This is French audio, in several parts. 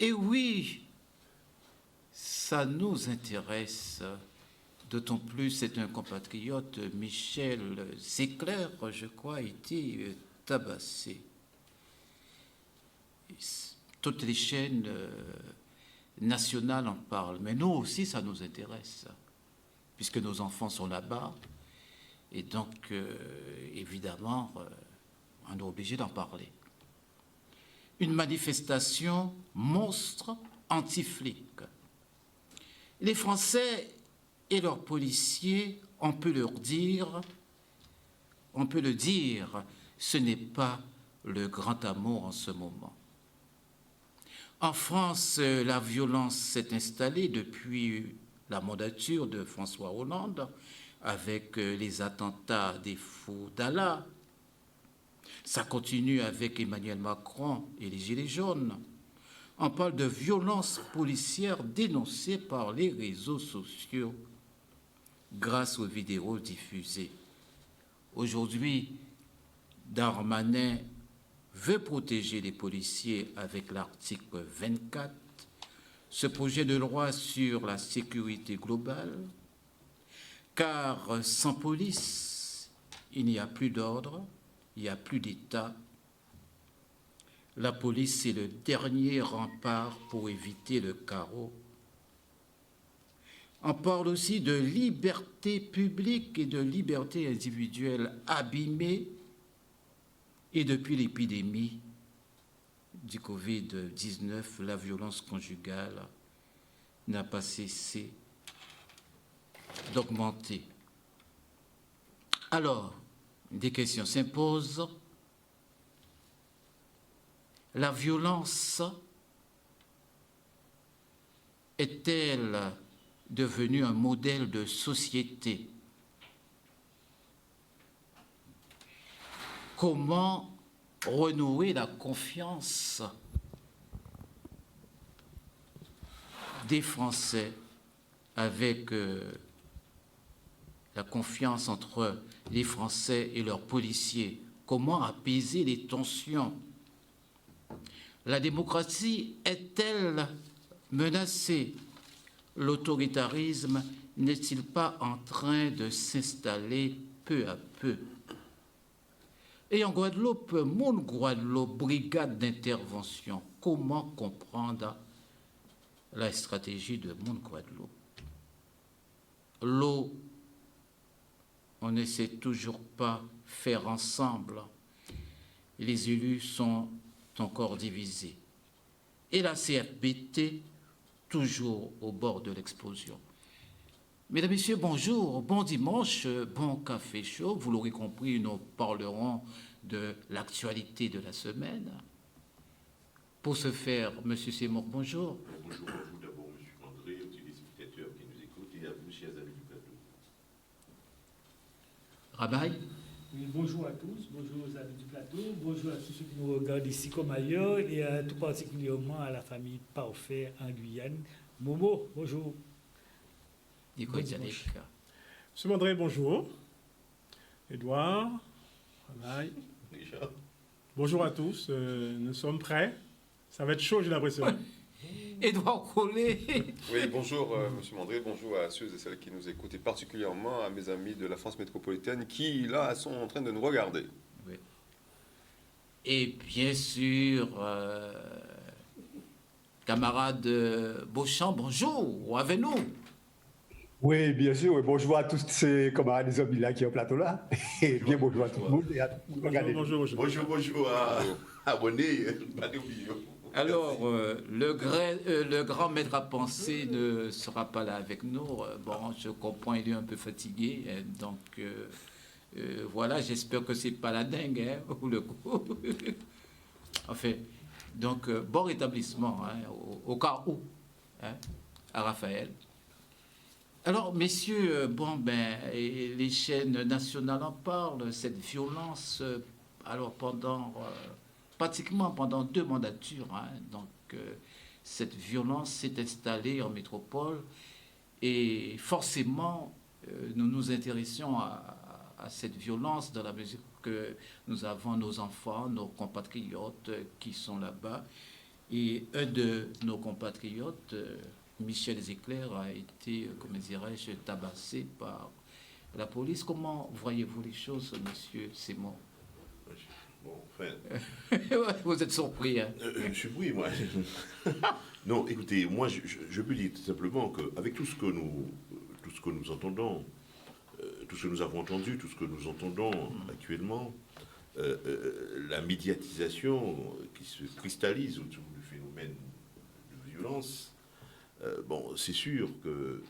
Et oui, ça nous intéresse, d'autant plus c'est un compatriote, Michel Zecler, je crois, a été tabassé. Toutes les chaînes nationales en parlent, mais nous aussi ça nous intéresse, puisque nos enfants sont là-bas, et donc évidemment on est obligé d'en parler. Une manifestation monstre anti-flic. Les Français et leurs policiers, on peut le dire, ce n'est pas le grand amour en ce moment. En France, la violence s'est installée depuis la mandature de François Hollande, avec les attentats des fous d'Allah. Ça continue avec Emmanuel Macron et les Gilets jaunes. On parle de violences policières dénoncées par les réseaux sociaux grâce aux vidéos diffusées. Aujourd'hui, Darmanin veut protéger les policiers avec l'article 24, ce projet de loi sur la sécurité globale, car sans police, il n'y a plus d'ordre, il n'y a plus d'État. La police est le dernier rempart pour éviter le chaos. On parle aussi de liberté publique et de liberté individuelle abîmée. Et depuis l'épidémie du Covid-19, la violence conjugale n'a pas cessé d'augmenter. Alors, des questions s'imposent. La violence est-elle devenue un modèle de société? Comment renouer la confiance des Français avec la confiance entre les Français et leurs policiers? Comment apaiser les tensions? La démocratie est-elle menacée? L'autoritarisme n'est-il pas en train de s'installer peu à peu? Et en Guadeloupe, mon Guadeloupe, brigade d'intervention, comment comprendre la stratégie de mon Guadeloupe? L'eau, on ne sait toujours pas faire ensemble. Les élus sont encore divisés. Et la CFBT, toujours au bord de l'explosion. Mesdames, Messieurs, bonjour, bon dimanche, bon café chaud. Vous l'aurez compris, nous parlerons de l'actualité de la semaine. Pour ce faire, M. Seymour, bonjour. Bonjour à vous d'abord, M. André, aux téléspectateurs qui nous écoutent, et à vous, chers amis du plateau. Rabaï. Oui, bonjour à tous, bonjour aux amis du plateau, bonjour à tous ceux qui nous regardent ici comme ailleurs, et tout particulièrement à la famille Parfait en Guyane. Momo, bonjour. Monsieur André, bonjour. Edouard, Rabaï. Bonjour à tous, nous sommes prêts. Ça va être chaud, j'ai l'impression. Édouard Collet. Oui, bonjour Monsieur Mandré, bonjour à ceux et celles qui nous écoutent, et particulièrement à mes amis de la France métropolitaine qui, là, sont en train de nous regarder. Oui. Et bien sûr, camarade Beauchamp, bonjour, avec nous. Oui, bien sûr. Oui. Bonjour à tous ces camarades des amis là qui sont au plateau là. Et bien bonjour à tout le monde. Et à tout le Bonjour à abonnés. Alors, le grand maître à penser ne sera pas là avec nous. Bon, je comprends, il est un peu fatigué. Donc, voilà, j'espère que c'est pas la dingue, hein, ou le coup. Enfin, donc, bon rétablissement, hein, au cas où, hein, à Raphaël. Alors, messieurs, bon, ben, les chaînes nationales en parlent, cette violence, alors pendant pratiquement pendant 2 mandatures. Hein. Donc, cette violence s'est installée en métropole et forcément, nous nous intéressons à cette violence dans la mesure que nous avons nos enfants, nos compatriotes qui sont là-bas. Et un de nos compatriotes, Michel Zecler, a été, comment dirais-je, tabassé par la police. Comment voyez-vous les choses, monsieur Simon? Bon, enfin... Vous êtes surpris, hein? Je suis pris, moi. Non, écoutez, moi, je peux dire tout simplement qu'avec tout ce que nous entendons, tout ce que nous avons entendu, tout ce que nous entendons actuellement, la médiatisation qui se cristallise autour du phénomène de violence, bon, c'est sûr que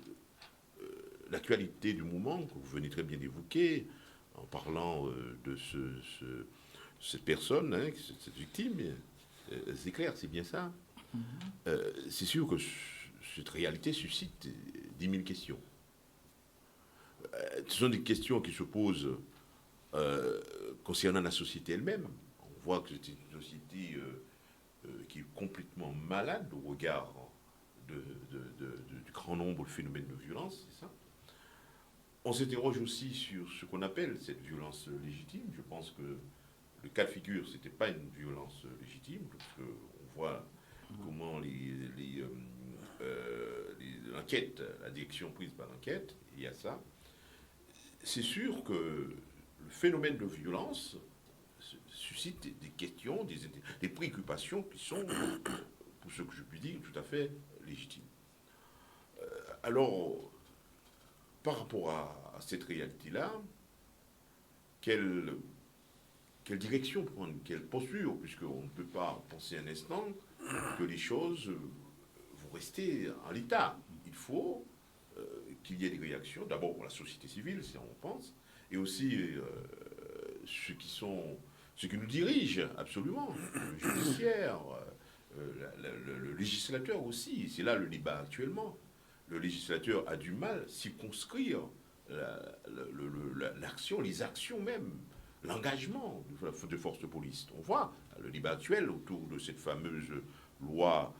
l'actualité du moment, que vous venez très bien d'évoquer, en parlant de cette personne, hein, cette victime, c'est clair, c'est bien ça. C'est sûr que cette réalité suscite 10 000 questions. Ce sont des questions qui se posent concernant la société elle-même. On voit que c'est une société qui est complètement malade au regard du grand nombre de phénomènes de violence, c'est ça. On s'interroge aussi sur ce qu'on appelle cette violence légitime. Je pense que le cas de figure, ce n'était pas une violence légitime, parce qu'on voit comment l'enquête, la direction prise par l'enquête, il y a ça. C'est sûr que le phénomène de violence suscite des questions, des préoccupations qui sont, pour ce que je puis dire, tout à fait légitimes. Alors, par rapport à cette réalité-là, quelle direction prendre, quelle posture, puisqu'on ne peut pas penser un instant que les choses vont rester en l'état. Il faut qu'il y ait des réactions, d'abord pour la société civile, si on pense, et aussi ceux qui nous dirigent absolument, le judiciaire, le législateur aussi, c'est là le débat actuellement. Le législateur a du mal à circonscrire l'action, les actions même, l'engagement de forces de police. On voit le débat actuel autour de cette fameuse loi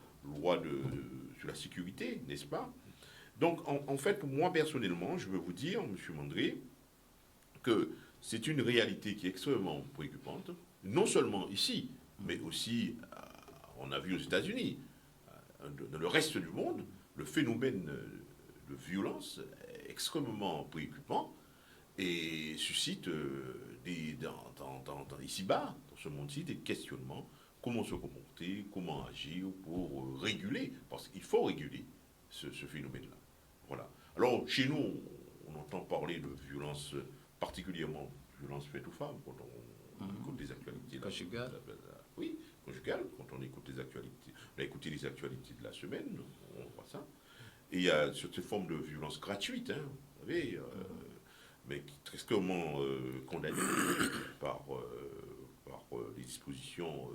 sur la sécurité, n'est-ce pas? Donc, en fait, moi, personnellement, je veux vous dire, M. Mandré, que c'est une réalité qui est extrêmement préoccupante, non seulement ici, mais aussi, on a vu aux États-Unis, dans le reste du monde, le phénomène de violence est extrêmement préoccupant et suscite ici-bas, dans ce monde-ci, des questionnements. Comment se comporter, comment agir pour réguler, parce qu'il faut réguler ce phénomène-là. Voilà. Alors, chez nous, on entend parler de violence, particulièrement violence faite aux femmes, quand on écoute les actualités. Conjugales. Oui, conjugales, quand on écoute les actualités. On a écouté les actualités de la semaine, on voit ça. Et il y a cette forme de violence gratuite, hein, vous savez, mais qui est très strictement condamnée par les dispositions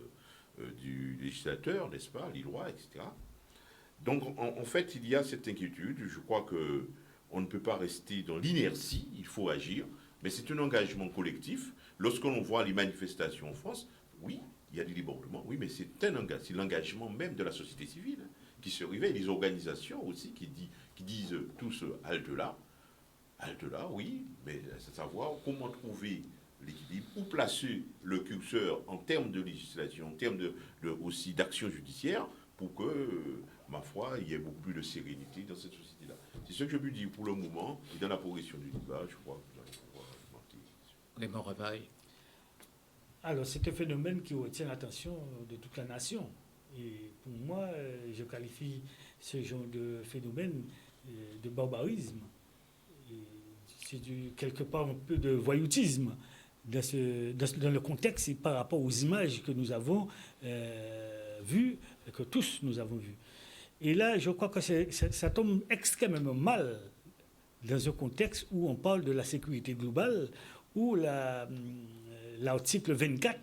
du législateur, n'est-ce pas, les lois, etc. Donc, en fait, il y a cette inquiétude. Je crois qu'on ne peut pas rester dans l'inertie, il faut agir, mais c'est un engagement collectif. Lorsque l'on voit les manifestations en France, oui, il y a du débordement, oui, mais c'est l'engagement même de la société civile qui se réveille, les organisations aussi qui disent tous halte là, oui, mais c'est savoir comment trouver l'équilibre, où placer le curseur en termes de législation, en termes aussi d'action judiciaire, pour que, ma foi, il y ait beaucoup plus de sérénité dans cette société-là. C'est ce que je peux dire pour le moment, et dans la progression du débat, je crois que vous allez pouvoir augmenter. Raymond Revaille. Alors, c'est un phénomène qui retient l'attention de toute la nation. Et pour moi, je qualifie ce genre de phénomène de barbarisme. C'est quelque part un peu de voyoutisme dans le contexte et par rapport aux images que nous avons vues, que tous nous avons vues. Et là, je crois que ça tombe extrêmement mal dans un contexte où on parle de la sécurité globale, où l'article 24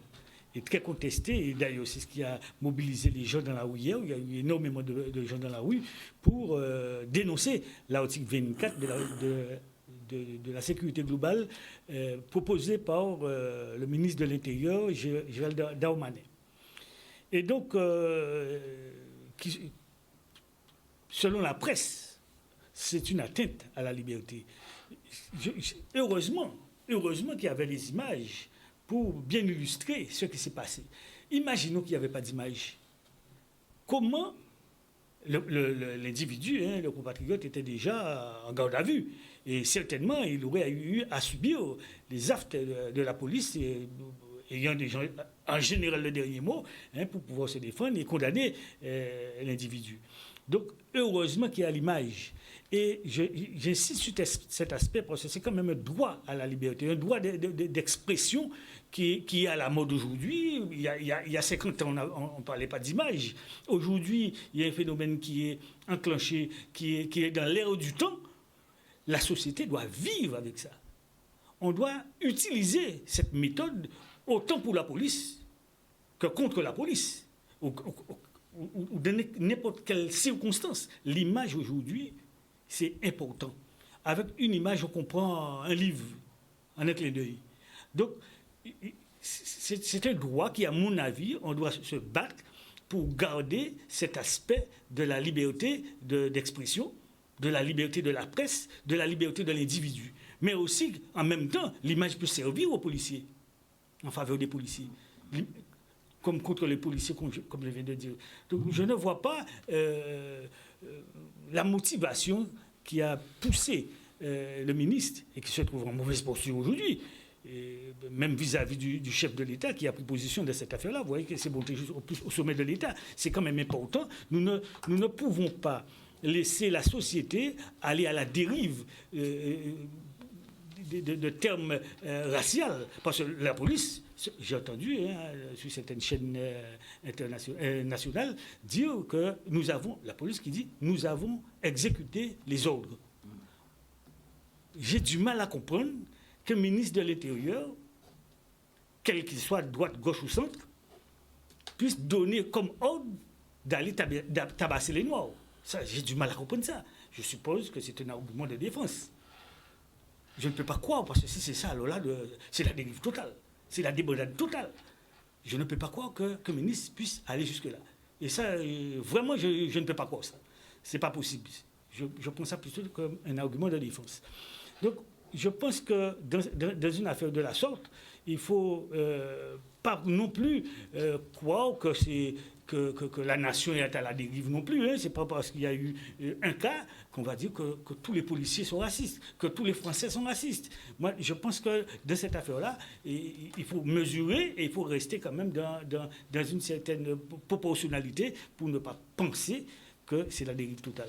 est très contesté, et d'ailleurs c'est ce qui a mobilisé les gens dans la rue hier, où il y a eu énormément de gens dans la rue pour dénoncer l'article 24 de la sécurité globale proposé par le ministre de l'Intérieur, Gérald Darmanin. Et donc, selon la presse, c'est une atteinte à la liberté. Heureusement qu'il y avait les images pour bien illustrer ce qui s'est passé. Imaginons qu'il n'y avait pas d'images. Comment l'individu, le compatriote, était déjà en garde à vue. Et certainement, il aurait eu à subir les actes de la police, ayant des gens, en général le dernier mot, pour pouvoir se défendre et condamner l'individu. Donc, heureusement qu'il y a l'image. Et j'insiste sur cet aspect parce que c'est quand même un droit à la liberté, un droit d'expression qui est à la mode aujourd'hui. Il y a 50 ans, on ne parlait pas d'image. Aujourd'hui, il y a un phénomène qui est enclenché, qui est dans l'air du temps. La société doit vivre avec ça. On doit utiliser cette méthode autant pour la police que contre la police, ou dans n'importe quelle circonstance. L'image aujourd'hui, c'est important. Avec une image, on comprend un livre en un clin d'œil. Donc, c'est un droit qui, à mon avis, on doit se battre pour garder cet aspect de la liberté d'expression, de la liberté de la presse, de la liberté de l'individu. Mais aussi, en même temps, l'image peut servir aux policiers, en faveur des policiers, comme contre les policiers, comme je viens de dire. Donc, je ne vois pas la motivation qui a poussé le ministre, et qui se trouve en mauvaise posture aujourd'hui, même vis-à-vis du chef de l'État qui a pris position de cette affaire-là. Vous voyez que c'est monté au sommet de l'État. C'est quand même important. Nous ne pouvons pas laisser la société aller à la dérive de termes raciaux. Parce que la police, j'ai entendu sur certaines chaînes nationales dire que la police qui dit nous avons exécuté les ordres. J'ai du mal à comprendre qu'un ministre de l'Intérieur, quel qu'il soit, droite, gauche ou centre, puisse donner comme ordre d'aller tabasser les Noirs. Ça, j'ai du mal à comprendre ça. Je suppose que c'est un argument de défense. Je ne peux pas croire, parce que si c'est ça, alors là, c'est la dérive totale. C'est la débandade totale. Je ne peux pas croire qu'un ministre puisse aller jusque-là. Et ça, vraiment, je ne peux pas croire ça. C'est pas possible. Je prends ça plutôt comme un argument de défense. Donc, je pense que dans une affaire de la sorte, il ne faut pas non plus croire que la nation est à la dérive non plus. Ce n'est pas parce qu'il y a eu un cas qu'on va dire que tous les policiers sont racistes, que tous les Français sont racistes. Moi, je pense que dans cette affaire-là, il faut mesurer et il faut rester quand même dans une certaine proportionnalité pour ne pas penser que c'est la dérive totale.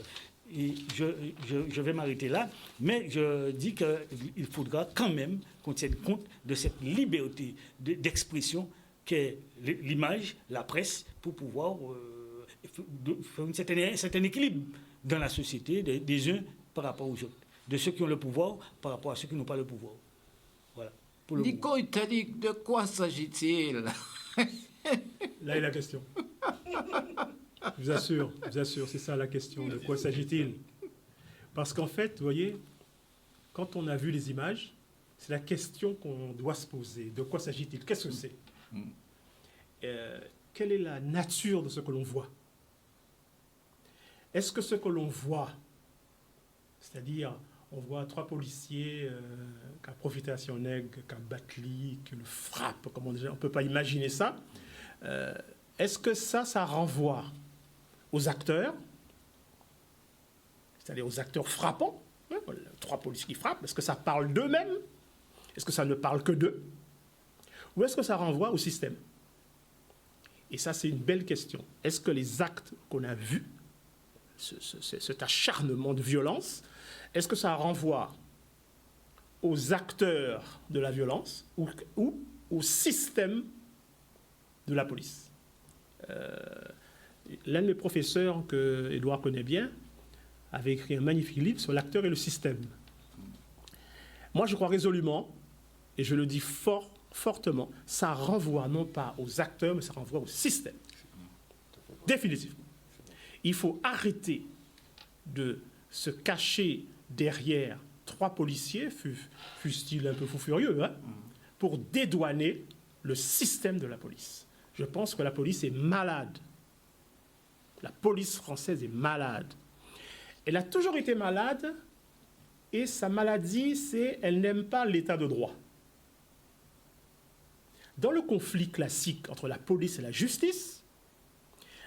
Et je vais m'arrêter là, mais je dis qu'il faudra quand même qu'on tienne compte de cette liberté d'expression qu'est l'image, la presse, pour pouvoir faire un certain équilibre dans la société des uns par rapport aux autres, de ceux qui ont le pouvoir par rapport à ceux qui n'ont pas le pouvoir. Voilà. Nico Italique, de quoi s'agit-il? Là est la question. Je vous assure, c'est ça la question. De quoi s'agit-il? Parce qu'en fait, vous voyez, quand on a vu les images, c'est la question qu'on doit se poser. De quoi s'agit-il? Qu'est-ce que c'est? Quelle est la nature de ce que l'on voit? Est-ce que ce que l'on voit, c'est-à-dire, on voit 3 policiers qui ont profité à son nègre, qui ont battu, qui le frappent, comme on ne peut pas imaginer ça. Est-ce que ça renvoie aux acteurs, c'est-à-dire aux acteurs frappants, 3 policiers qui frappent? Est-ce que ça parle d'eux-mêmes? Est-ce que ça ne parle que d'eux? Ou est-ce que ça renvoie au système? Et ça, c'est une belle question. Est-ce que les actes qu'on a vus, cet acharnement de violence, est-ce que ça renvoie aux acteurs de la violence ou au système de la police? L'un de mes professeurs, que Édouard connaît bien, avait écrit un magnifique livre sur l'acteur et le système. Moi, je crois résolument, et je le dis fortement, ça renvoie non pas aux acteurs, mais ça renvoie au système. Définitivement. Il faut arrêter de se cacher derrière 3 policiers, fussent-ils un peu fou furieux, pour dédouaner le système de la police. Je pense que la police est malade. La police française est malade. Elle a toujours été malade et sa maladie, c'est qu'elle n'aime pas l'état de droit. Dans le conflit classique entre la police et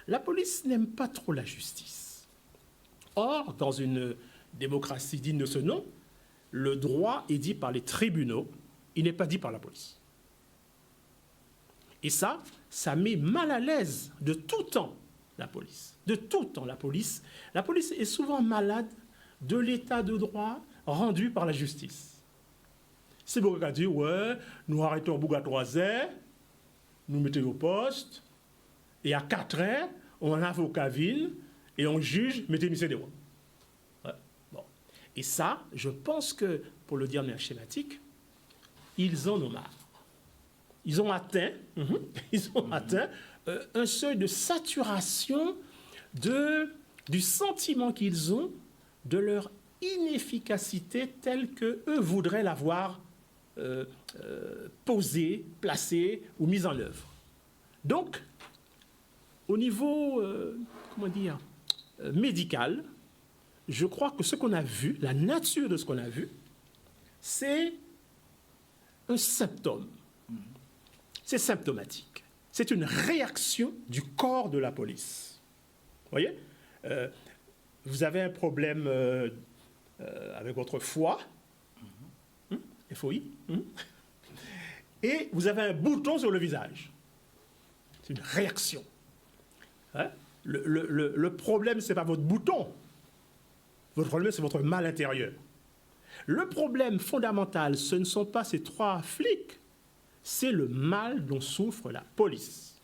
la police n'aime pas trop la justice. Or, dans une démocratie digne de ce nom, le droit est dit par les tribunaux, il n'est pas dit par la police. Et ça met mal à l'aise de tout temps la police. De tout temps la police. La police est souvent malade de l'état de droit rendu par la justice. C'est beaucoup à dire, ouais, nous arrêtons Boug à 3 heures, nous mettons au poste, et à 4 heures, on a un avocat ville, et on juge, mettez monsieur dehors. Ouais, bon. Et ça, je pense que, pour le dire de manière schématique, ils en ont marre. Ils ont atteint, un seuil de saturation du sentiment qu'ils ont de leur inefficacité telle qu'eux voudraient l'avoir posée, placée ou mise en œuvre. Donc, au niveau, médical, je crois que ce qu'on a vu, la nature de ce qu'on a vu, c'est un symptôme. C'est symptomatique. C'est une réaction du corps de la police. Vous voyez, vous avez un problème avec votre foie, FOI, et vous avez un bouton sur le visage. C'est une réaction. Hein? Le problème, ce n'est pas votre bouton. Votre problème, c'est votre mal intérieur. Le problème fondamental, ce ne sont pas ces 3 flics, c'est le mal dont souffre la police.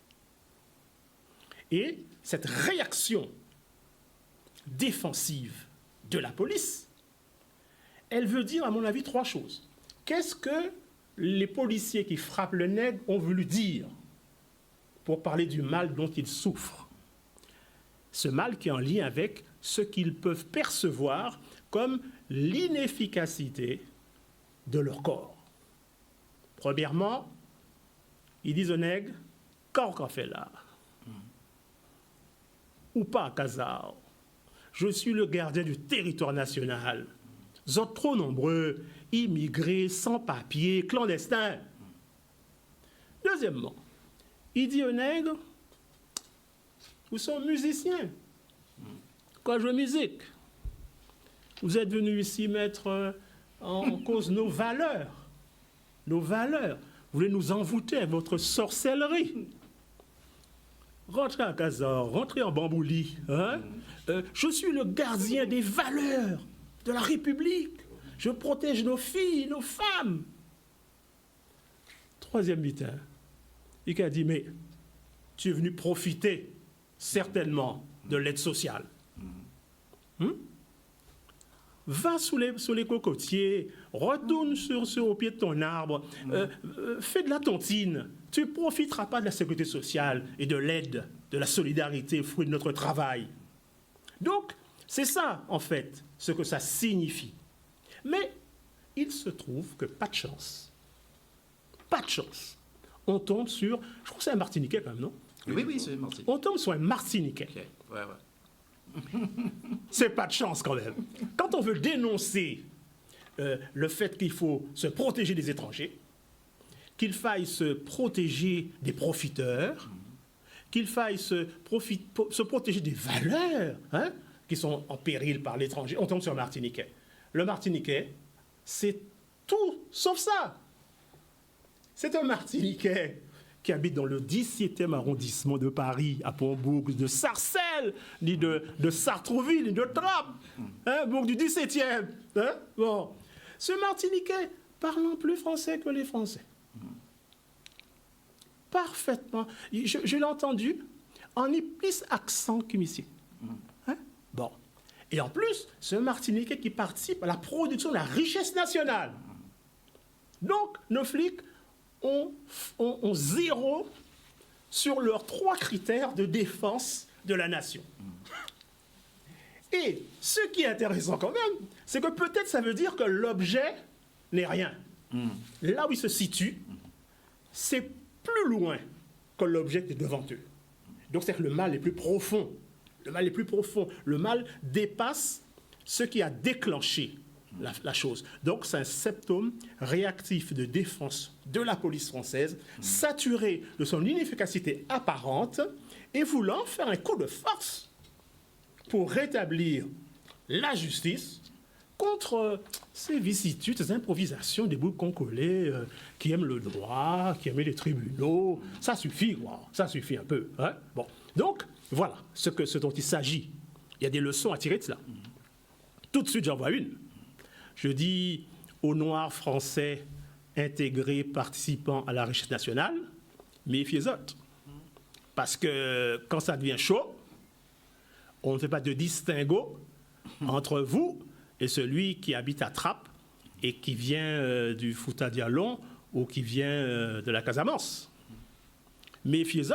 Et cette réaction défensive de la police, elle veut dire, à mon avis, 3 choses. Qu'est-ce que les policiers qui frappent le nègre ont voulu dire pour parler du mal dont ils souffrent? Ce mal qui est en lien avec ce qu'ils peuvent percevoir comme l'inefficacité de leur corps. Premièrement, ils disent au nègre, quand on fait là, ou pas à Kazar, je suis le gardien du territoire national. Vous êtes trop nombreux, immigrés, sans papier, clandestins. Deuxièmement, il dit au nègre, vous êtes musiciens, quand je joue musique, vous êtes venus ici mettre en cause nos valeurs. Nos valeurs. Vous voulez nous envoûter avec votre sorcellerie. Rentrez à Kazar, rentrez en Bambouli. Hein? Je suis le gardien des valeurs de la République. Je protège nos filles, nos femmes. Troisième butin, il a dit, mais tu es venu profiter certainement de l'aide sociale. Va sous les cocotiers, retourne au pied de ton arbre, fais de la tontine. Tu ne profiteras pas de la sécurité sociale et de l'aide, de la solidarité, fruit de notre travail. Donc, c'est ça, en fait, ce que ça signifie. Mais il se trouve que pas de chance. Pas de chance. On tombe sur, je crois que c'est un Martiniquais quand même, non? Oui, c'est Martiniquais. On tombe sur un Martiniquais. Okay. Ouais. C'est pas de chance quand même. Quand on veut dénoncer le fait qu'il faut se protéger des étrangers, qu'il faille se protéger des profiteurs, qu'il faille se protéger des valeurs qui sont en péril par l'étranger, on tombe sur le Martiniquais. Le Martiniquais, c'est tout sauf ça. C'est un Martiniquais qui habite dans le 17e arrondissement de Paris, à Pont-Bourg, de Sarcelles, ni de Sartrouville, ni de Trappes, Bourg du 17e. Bon. Ce Martiniquais parlant plus français que les Français. Parfaitement. Je l'ai entendu en plus accent qu'ici. Bon. Et en plus, c'est un Martiniquais qui participe à la production de la richesse nationale. Donc, nos flics ont 0 sur leurs 3 critères de défense de la nation. Et ce qui est intéressant quand même, c'est que peut-être ça veut dire que l'objet n'est rien. Là où il se situe, c'est plus loin que l'objet est devant eux. Donc c'est que le mal est plus profond. Le mal est plus profond. Le mal dépasse ce qui a déclenché la chose. Donc c'est un symptôme réactif de défense de la police française, saturé de son inefficacité apparente et voulant faire un coup de force pour rétablir la justice contre ces vicissitudes, ces improvisations des bouts congolais qui aiment le droit, qui aiment les tribunaux. Ça suffit, quoi. Ça suffit un peu. Hein? Bon. Donc, voilà ce dont il s'agit. Il y a des leçons à tirer de cela. Tout de suite, j'en vois une. Je dis aux Noirs français intégrés, participant à la richesse nationale, méfiez-vous. Parce que quand ça devient chaud, on ne fait pas de distinguo entre vous et celui qui habite à Trappes et qui vient du Fouta-Djallon ou qui vient de la Casamance. Méfiez-vous,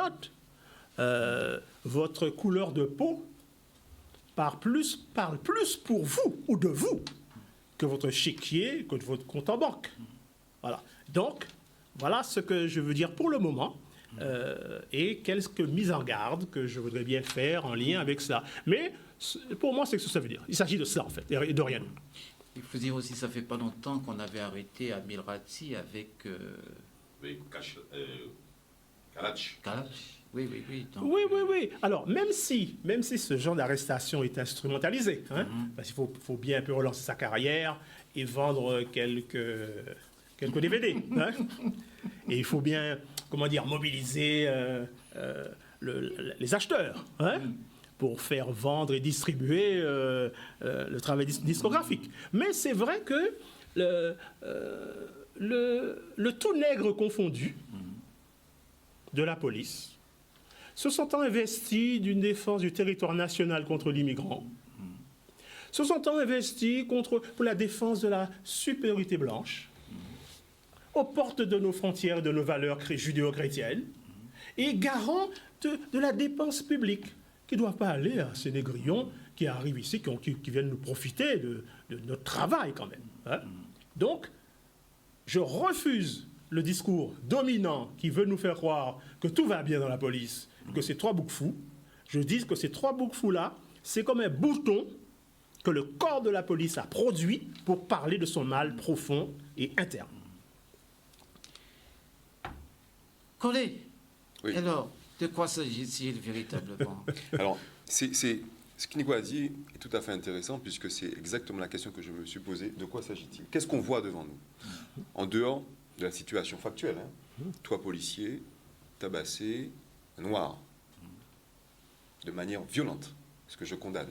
votre couleur de peau parle plus pour vous ou de vous que votre chéquier, que votre compte en banque. Voilà. Donc, voilà ce que je veux dire pour le moment. Et quelques mises en garde que je voudrais bien faire en lien avec ça. Mais pour moi, c'est ce que ça veut dire. Il s'agit de cela, en fait, et de rien. Il faut dire aussi, ça fait pas longtemps qu'on avait arrêté Amir Ratti avec... Kalach. Kalach. Oui. Donc, Oui. Alors, même si ce genre d'arrestation est instrumentalisé, hein, parce qu'il faut bien un peu relancer sa carrière et vendre quelques DVD. Hein, et il faut bien, mobiliser les acheteurs, hein, pour faire vendre et distribuer le travail discographique. Mais c'est vrai que le tout nègre confondu de la police se sentant investi d'une défense du territoire national contre l'immigrant, se sentant investi pour la défense de la supériorité blanche, aux portes de nos frontières et de nos valeurs judéo-chrétiennes, et garant de la dépense publique, qui ne doit pas aller à ces négrillons qui arrivent ici, qui viennent nous profiter de notre travail quand même. Hein. Donc, je refuse le discours dominant qui veut nous faire croire que tout va bien dans la police, que c'est trois boucs fous. Je dis que ces trois boucs fous-là, c'est comme un bouton que le corps de la police a produit pour parler de son mal profond et interne. Collet, Oui. alors, de quoi s'agit-il véritablement? Alors, ce que Nico a dit est tout à fait intéressant puisque c'est exactement la question que je me suis posée. De quoi s'agit-il? Qu'est-ce qu'on voit devant nous? En dehors de la situation factuelle, hein. Toi, policier, tabassé, noir, de manière violente, ce que je condamne.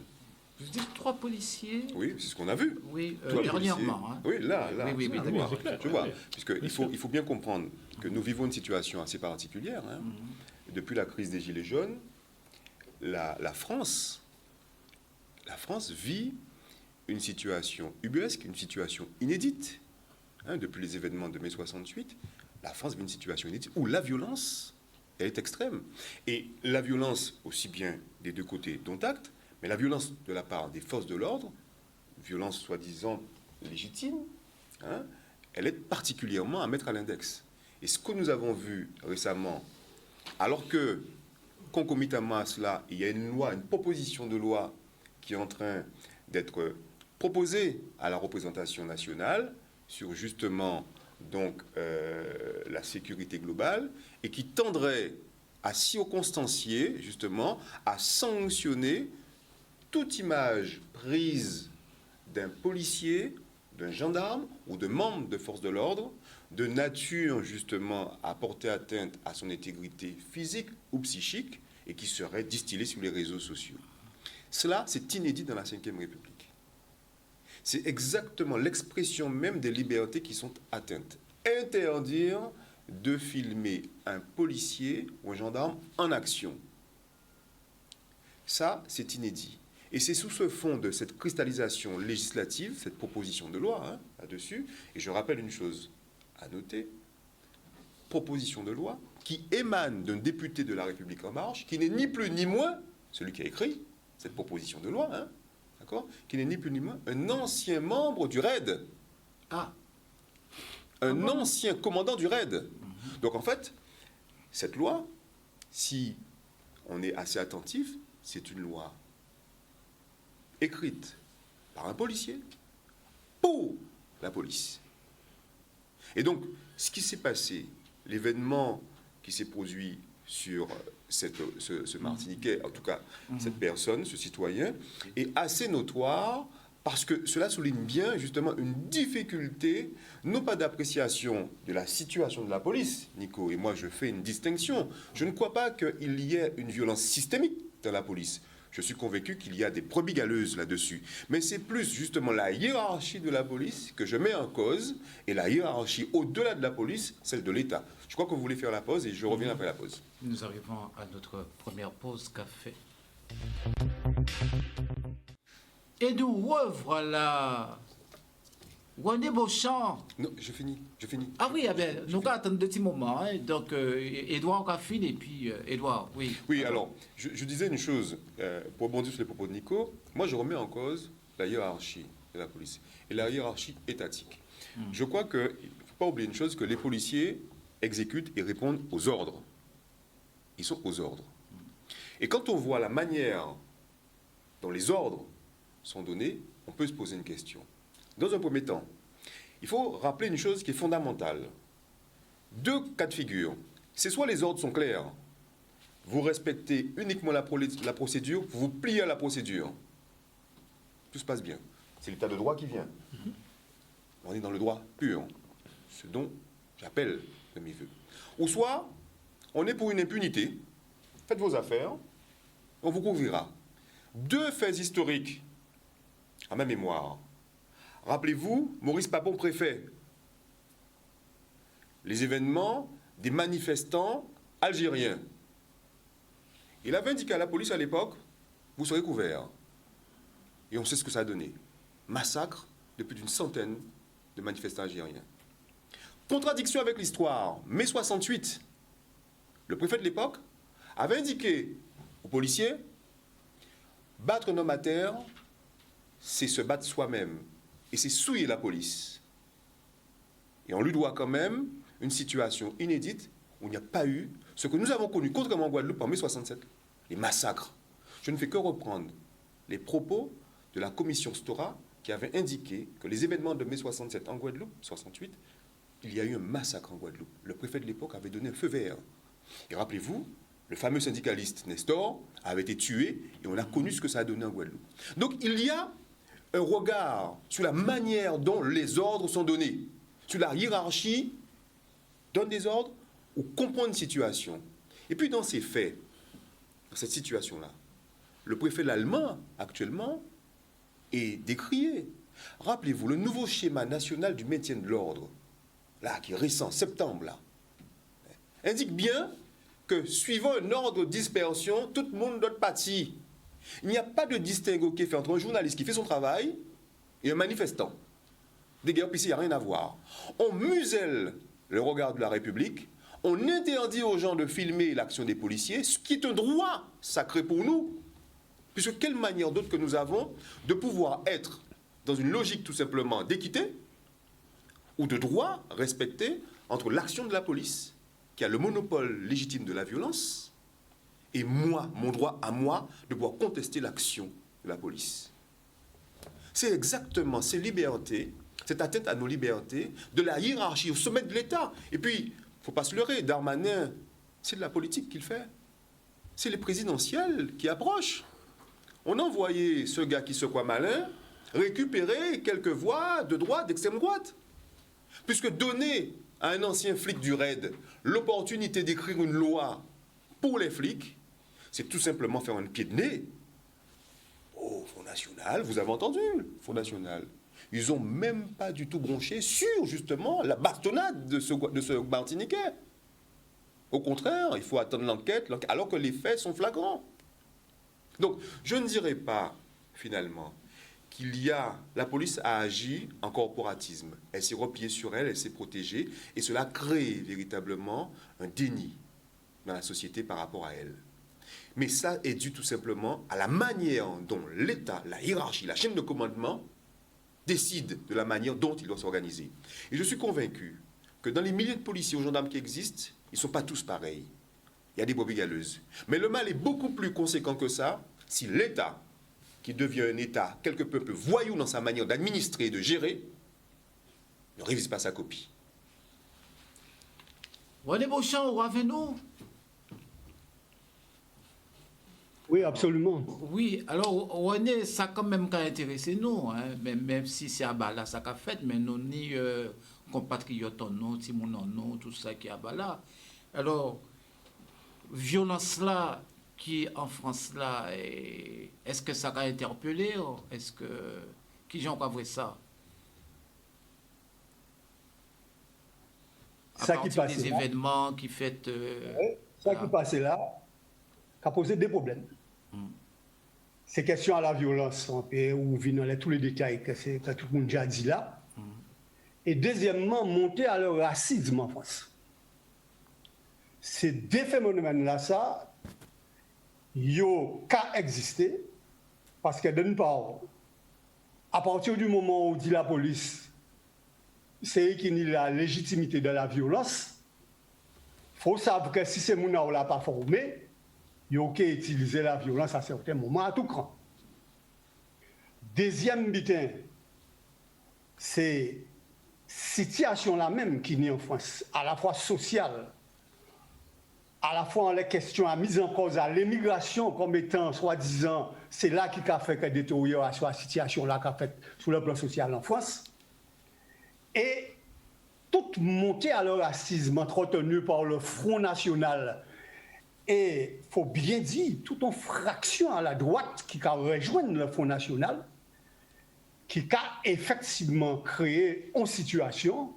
Vous dites 3 policiers? Oui, c'est ce qu'on a vu. Oui, Toi, dernièrement. Hein. Oui, là, Oui, je d'accord, vois. c'est clair. Je vois. Oui. Puisqu'il faut bien comprendre que nous vivons une situation assez particulière. Hein. Depuis la crise des Gilets jaunes, la France vit une situation ubuesque, une situation inédite. Hein, depuis les événements de mai 68, la France vit une situation inédite où la violence, elle est extrême. Et la violence, aussi bien des deux côtés dont acte, mais la violence de la part des forces de l'ordre, violence soi-disant légitime, hein, elle est particulièrement à mettre à l'index. Et ce que nous avons vu récemment, alors que, concomitamment à cela, il y a une proposition de loi qui est en train d'être proposée à la représentation nationale sur justement donc, la sécurité globale et qui tendrait à circonstancier, justement, à sanctionner toute image prise d'un policier, d'un gendarme ou de membre de force de l'ordre de nature justement à porter atteinte à son intégrité physique ou psychique et qui serait distillée sur les réseaux sociaux. Cela, c'est inédit dans la Ve République. C'est exactement l'expression même des libertés qui sont atteintes. Interdire de filmer un policier ou un gendarme en action. Ça, c'est inédit. Et c'est sous ce fond de cette cristallisation législative, cette proposition de loi, hein, là-dessus, et je rappelle une chose à noter, proposition de loi qui émane d'un député de La République En Marche, qui n'est ni plus ni moins, celui qui a écrit cette proposition de loi, hein, d'accord, qui n'est ni plus ni moins un ancien membre du RAID. Un ancien commandant du RAID. Donc en fait, cette loi, si on est assez attentif, c'est une loi écrite par un policier pour la police. Et donc, ce qui s'est passé, l'événement qui s'est produit sur ce Martiniquais, en tout cas cette personne, ce citoyen, est assez notoire parce que cela souligne bien justement une difficulté, non pas d'appréciation de la situation de la police, Nico, et moi je fais une distinction. Je ne crois pas qu'il y ait une violence systémique dans la police. Je suis convaincu qu'il y a des brebis galeuses là-dessus. Mais c'est plus justement la hiérarchie de la police que je mets en cause, et la hiérarchie au-delà de la police, celle de l'État. Je crois que vous voulez faire la pause et je reviens après la pause. Nous arrivons à notre première pause café. Et nous revoilà. René Beauchamp. Non, je finis. Ah oui, nous allons attendre 2 petits moments. Hein. Donc, Edouard Caffine et puis Edouard, oui. Oui, alors, je disais une chose, pour rebondir sur les propos de Nico, moi je remets en cause la hiérarchie de la police et la hiérarchie étatique. Je crois qu'il ne faut pas oublier une chose, que les policiers exécutent et répondent aux ordres. Ils sont aux ordres. Et quand on voit la manière dont les ordres sont donnés, on peut se poser une question. Dans un premier temps, il faut rappeler une chose qui est fondamentale. 2 cas de figure. C'est soit les ordres sont clairs, vous respectez uniquement la procédure, vous vous pliez à la procédure. Tout se passe bien. C'est l'état de droit qui vient. On est dans le droit pur, ce dont j'appelle de mes voeux. Ou soit, on est pour une impunité, faites vos affaires, on vous couvrira. 2 faits historiques à ma mémoire. Rappelez-vous, Maurice Papon, préfet. Les événements des manifestants algériens. Il avait indiqué à la police à l'époque, vous serez couverts. Et on sait ce que ça a donné. Massacre de plus d'une centaine de manifestants algériens. Contradiction avec l'histoire. Mai 68, le préfet de l'époque avait indiqué aux policiers, battre un homme à terre, c'est se battre soi-même. Et c'est souiller la police. Et on lui doit quand même une situation inédite où il n'y a pas eu ce que nous avons connu, contrairement en Guadeloupe en mai 67, les massacres. Je ne fais que reprendre les propos de la commission Stora qui avait indiqué que les événements de mai 67 en Guadeloupe, 68, il y a eu un massacre en Guadeloupe. Le préfet de l'époque avait donné un feu vert. Et rappelez-vous, le fameux syndicaliste Nestor avait été tué et on a connu ce que ça a donné en Guadeloupe. Donc il y a un regard sur la manière dont les ordres sont donnés, sur la hiérarchie, donne des ordres ou comprend une situation. Et puis dans ces faits, dans cette situation-là, le préfet allemand, actuellement, est décrié. Rappelez-vous, le nouveau schéma national du maintien de l'ordre, là, qui est récent, septembre, là, indique bien que suivant un ordre de dispersion, tout le monde doit partir. Il n'y a pas de distinguo qui est fait entre un journaliste qui fait son travail et un manifestant. Des guerres, puis il n'y a rien à voir. On muselle le regard de la République, on interdit aux gens de filmer l'action des policiers, ce qui est un droit sacré pour nous. Puisque quelle manière d'autre que nous avons de pouvoir être dans une logique tout simplement d'équité ou de droit respecté entre l'action de la police, qui a le monopole légitime de la violence, et moi, mon droit à moi, de pouvoir contester l'action de la police. C'est exactement ces libertés, cette atteinte à nos libertés, de la hiérarchie au sommet de l'État. Et puis, il ne faut pas se leurrer, Darmanin, c'est de la politique qu'il fait. C'est les présidentielles qui approchent. On a envoyé ce gars qui se croit malin récupérer quelques voix de droite, d'extrême droite. Puisque donner à un ancien flic du RAID l'opportunité d'écrire une loi pour les flics, c'est tout simplement faire un pied de nez au Front National. Vous avez entendu, le Front National. Ils n'ont même pas du tout bronché sur, justement, la bastonnade de ce Martiniquais. Au contraire, il faut attendre l'enquête, alors que les faits sont flagrants. Donc, je ne dirais pas, finalement, la police a agi en corporatisme. Elle s'est repliée sur elle, elle s'est protégée, et cela crée véritablement un déni dans la société par rapport à elle. Mais ça est dû tout simplement à la manière dont l'État, la hiérarchie, la chaîne de commandement décide de la manière dont il doit s'organiser. Et je suis convaincu que dans les milliers de policiers ou gendarmes qui existent, ils ne sont pas tous pareils. il y a des brebis galeuses. Mais le mal est beaucoup plus conséquent que ça si l'État, qui devient un État quelque peu voyou dans sa manière d'administrer et de gérer, ne révise pas sa copie. René Beauchamp, revenez-nous. Oui, absolument. Oui, alors René, ça quand même qu'a intéressé nous, hein, même si c'est à Bala ça qu'a fait, mais nous ni compatriotes non, Timon non, tout ça qui est à Bala. Alors, violence là qui en France là, est-ce que ça a interpellé? Est-ce que qui j'en crois ça? À Ça qui partir passe des là, événements qui fait ça qui passait là, qui a posé des problèmes. Ces questions à la violence, où vient dans tous les détails que tout le monde déjà dit là. Et deuxièmement, monter à le racisme en France. Ces deux phénomènes-là, ça, ils ont qu'à exister, parce que d'une part, à partir du moment où dit la police, c'est eux qui ont la légitimité de la violence, il faut savoir que si ces gens ne l'ont pas formé, ils ont qu'à utiliser la violence à certains moments, à tout cran. Deuxième butin, c'est situation là même qui est en France, à la fois sociale, à la fois en les questions à mise en cause à l'immigration comme étant soi-disant, c'est là qui a fait que détérioration la situation là qu'a fait sur le plan social en France. Et toute montée à le racisme entretenue par le Front National, et il faut bien dire, toute une fraction à la droite qui a rejoint le Front National, qui a effectivement créé une situation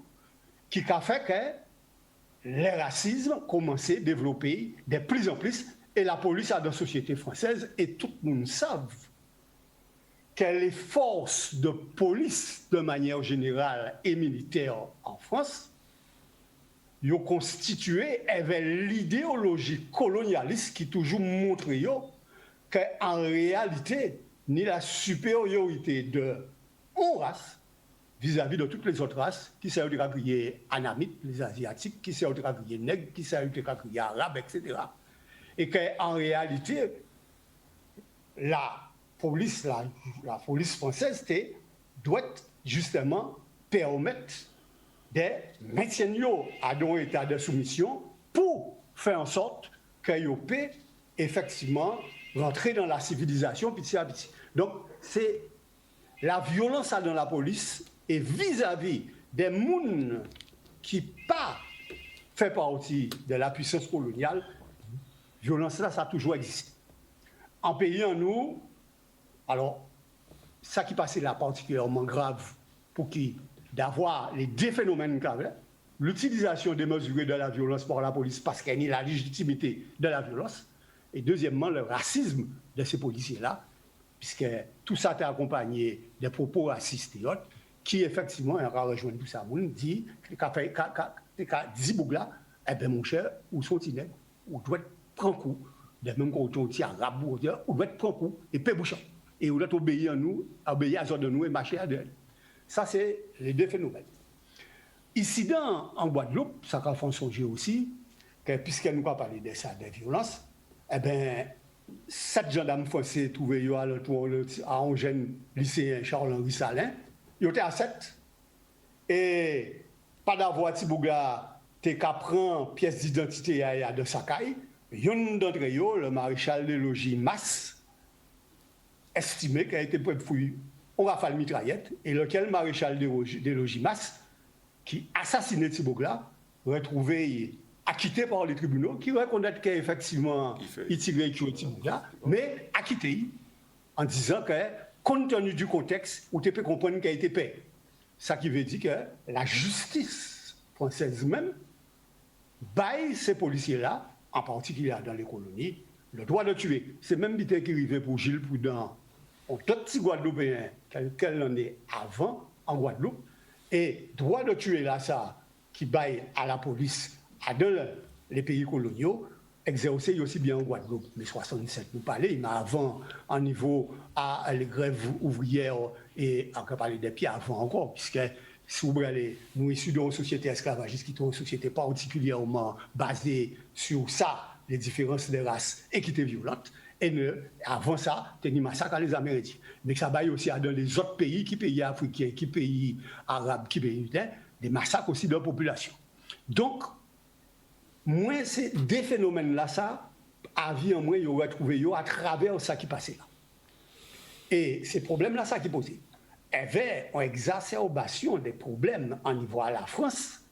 qui a fait que le racisme commençait à développer de plus en plus, et la police a dans la société française, et tout le monde sait que les forces de police, de manière générale et militaire en France, ils ont constitué avec l'idéologie colonialiste qui toujours montre qu'en réalité, ni la supériorité de une race vis-à-vis de toutes les autres races, qui sont les anamites, les asiatiques, qui sont les nègres, qui sont les arabes, etc. Et qu'en réalité, la police française doit justement permettre de maintenir à un état de soumission pour faire en sorte qu'ils puissent effectivement rentrer dans la civilisation petit à petit. Donc, c'est la violence dans la police et vis-à-vis des gens qui pas fait partie de la puissance coloniale, violence là, ça a toujours existé. En pays en nous, alors, ça qui passait là particulièrement grave pour qui d'avoir les deux phénomènes graves, l'utilisation démesurée de la violence par la police parce qu'elle nie la légitimité de la violence, et deuxièmement, le racisme de ces policiers-là, puisque tout ça est accompagné des propos racistes et autres, qui effectivement, on va rejoindre tout ça, dit, dit Bougla, eh bien mon cher, ou sont ils ou doit prendre coup, de même qu'on dit arabe, ou doit prendre coup, et paix bouchant, et on doit obéir à nous, obéir à zone de nous et marcher à d'elle. Ça, c'est les deux phénomènes. Ici, en Guadeloupe, ça a fait songer aussi, que puisqu'elle nous a parlé de ça, de violence, eh bien, 7 gendarmes français trouvés à un jeune lycéen Charles-Henri Salin, ils étaient à 7. Et pas d'avoir Tibouga, t'es qu'à prendre pièce d'identité de Sakai, un d'entre eux, le maréchal des logis Masse, estimé qu'il a été prêt pour on rafale mitraillette, et lequel maréchal des logis Masse, qui assassinait Tibouga, retrouvé acquitté par les tribunaux, qui reconnaissent qu'effectivement, il tirait Tibouga, mais acquitté en disant que, compte tenu du contexte, où tu peux comprendre qu'il a été paix. Ça qui veut dire que la justice française même baille ces policiers-là, en particulier dans les colonies, le droit de tuer. C'est même l'idée qui arrivait pour Gilles Prudent, aux d'autres petits Guadeloupéens, quelle année avant, en Guadeloupe, et droit de tuer là, ça, qui baille à la police, à dans les pays coloniaux, exercé aussi bien en Guadeloupe, mais 67, nous parlons, mais avant, en niveau à les grèves ouvrières et encore parler des pieds avant encore, puisque si vous regardez, nous issus d'une société esclavagiste qui est une société particulièrement basée sur ça, les différences de race et qui étaient violentes. Et avant ça, il y a des massacres les Amérindiens. Mais ça va aussi dans les autres pays, qui pays africains, qui pays arabes, qui pays des massacres aussi de la population. Donc, moi, c'est des phénomènes-là, ça, à vie en moi, il aurait trouvé à travers ça qui passait là. Et ces problèmes-là, ça qui posait. Il y avait une exacerbation des problèmes au niveau de la France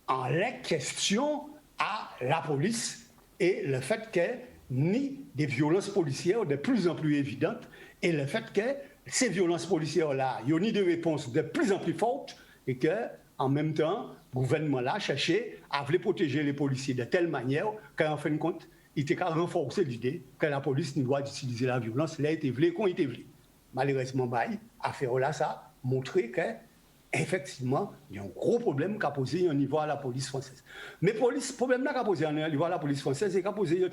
en les questions à la police et le fait que ni des violences policières de plus en plus évidentes et le fait que ces violences policières-là, il y a ni de réponses de plus en plus fortes et que, en même temps, le gouvernement-là cherchait à vouloir protéger les policiers de telle manière qu'en fin de compte, il était qu'à renforcer l'idée que la police ne doit utiliser la violence, là, il était voulu, qu'on était voulu. Malheureusement, affaire là, ça a montré que effectivement, il y a un gros problème qu'a posé au niveau de la police française. Mais le problème qu'a posé au niveau de la police française et qu'a posé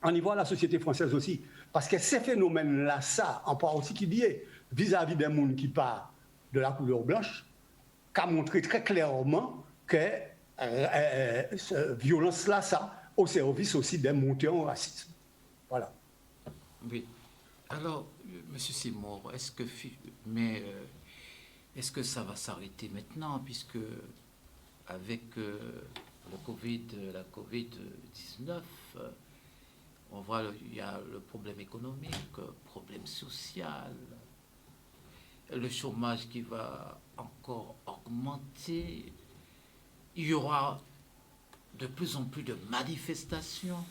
au niveau de la société française aussi. Parce que ces phénomènes-là, ça, en partie qui dit vis-à-vis des gens qui parlent de la couleur blanche, qu'a montré très clairement que cette violence-là, ça, au service aussi des montées en racisme. Voilà. Oui. Alors, M. Seymour, est-ce que ça va s'arrêter maintenant, puisque avec la COVID-19, on voit il y a le problème économique, le problème social, le chômage qui va encore augmenter, il y aura de plus en plus de manifestations.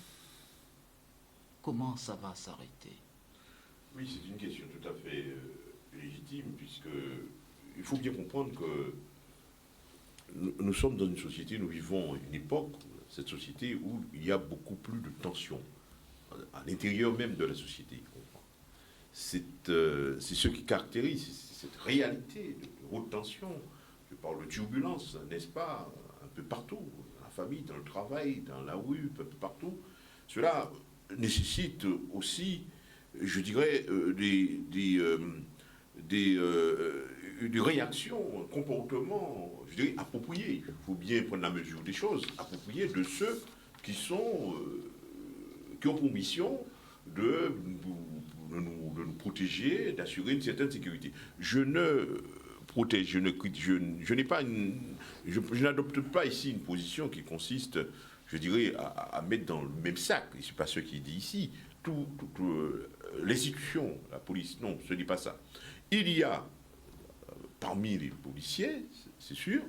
Comment ça va s'arrêter? Oui, c'est une question tout à fait légitime, puisque il faut bien comprendre que nous sommes dans une société, nous vivons une époque, cette société où il y a beaucoup plus de tensions à l'intérieur même de la société. C'est ce qui caractérise cette réalité de haute tension. Je parle de turbulence, n'est-ce pas, un peu partout, dans la famille, dans le travail, dans la rue, un peu partout. Cela nécessite aussi, je dirais, des réactions, un comportement, je dirais, approprié. Il faut bien prendre la mesure des choses, appropriées de ceux qui ont pour mission de nous protéger, d'assurer une certaine sécurité. Je n'adopte pas ici une position qui consiste, je dirais, à mettre dans le même sac, et ce n'est pas ce qui est dit ici, l'institution, la police, non, ce n'est pas ça. Il y a, parmi les policiers, c'est sûr,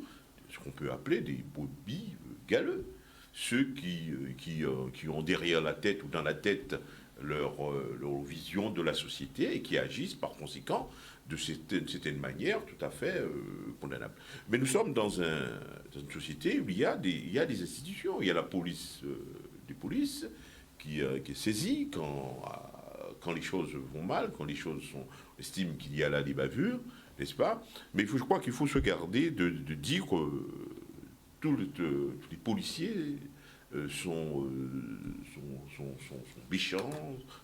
ce qu'on peut appeler des brebis galeux, ceux qui ont derrière la tête ou dans la tête leur vision de la société et qui agissent par conséquent de certaines manières tout à fait condamnables. Mais nous sommes dans une société où il y a des institutions. Il y a la police des polices qui est saisie quand les choses vont mal, quand les choses estiment qu'il y a là des bavures, n'est-ce pas? Mais je crois qu'il faut se garder de dire que tous les policiers sont méchants,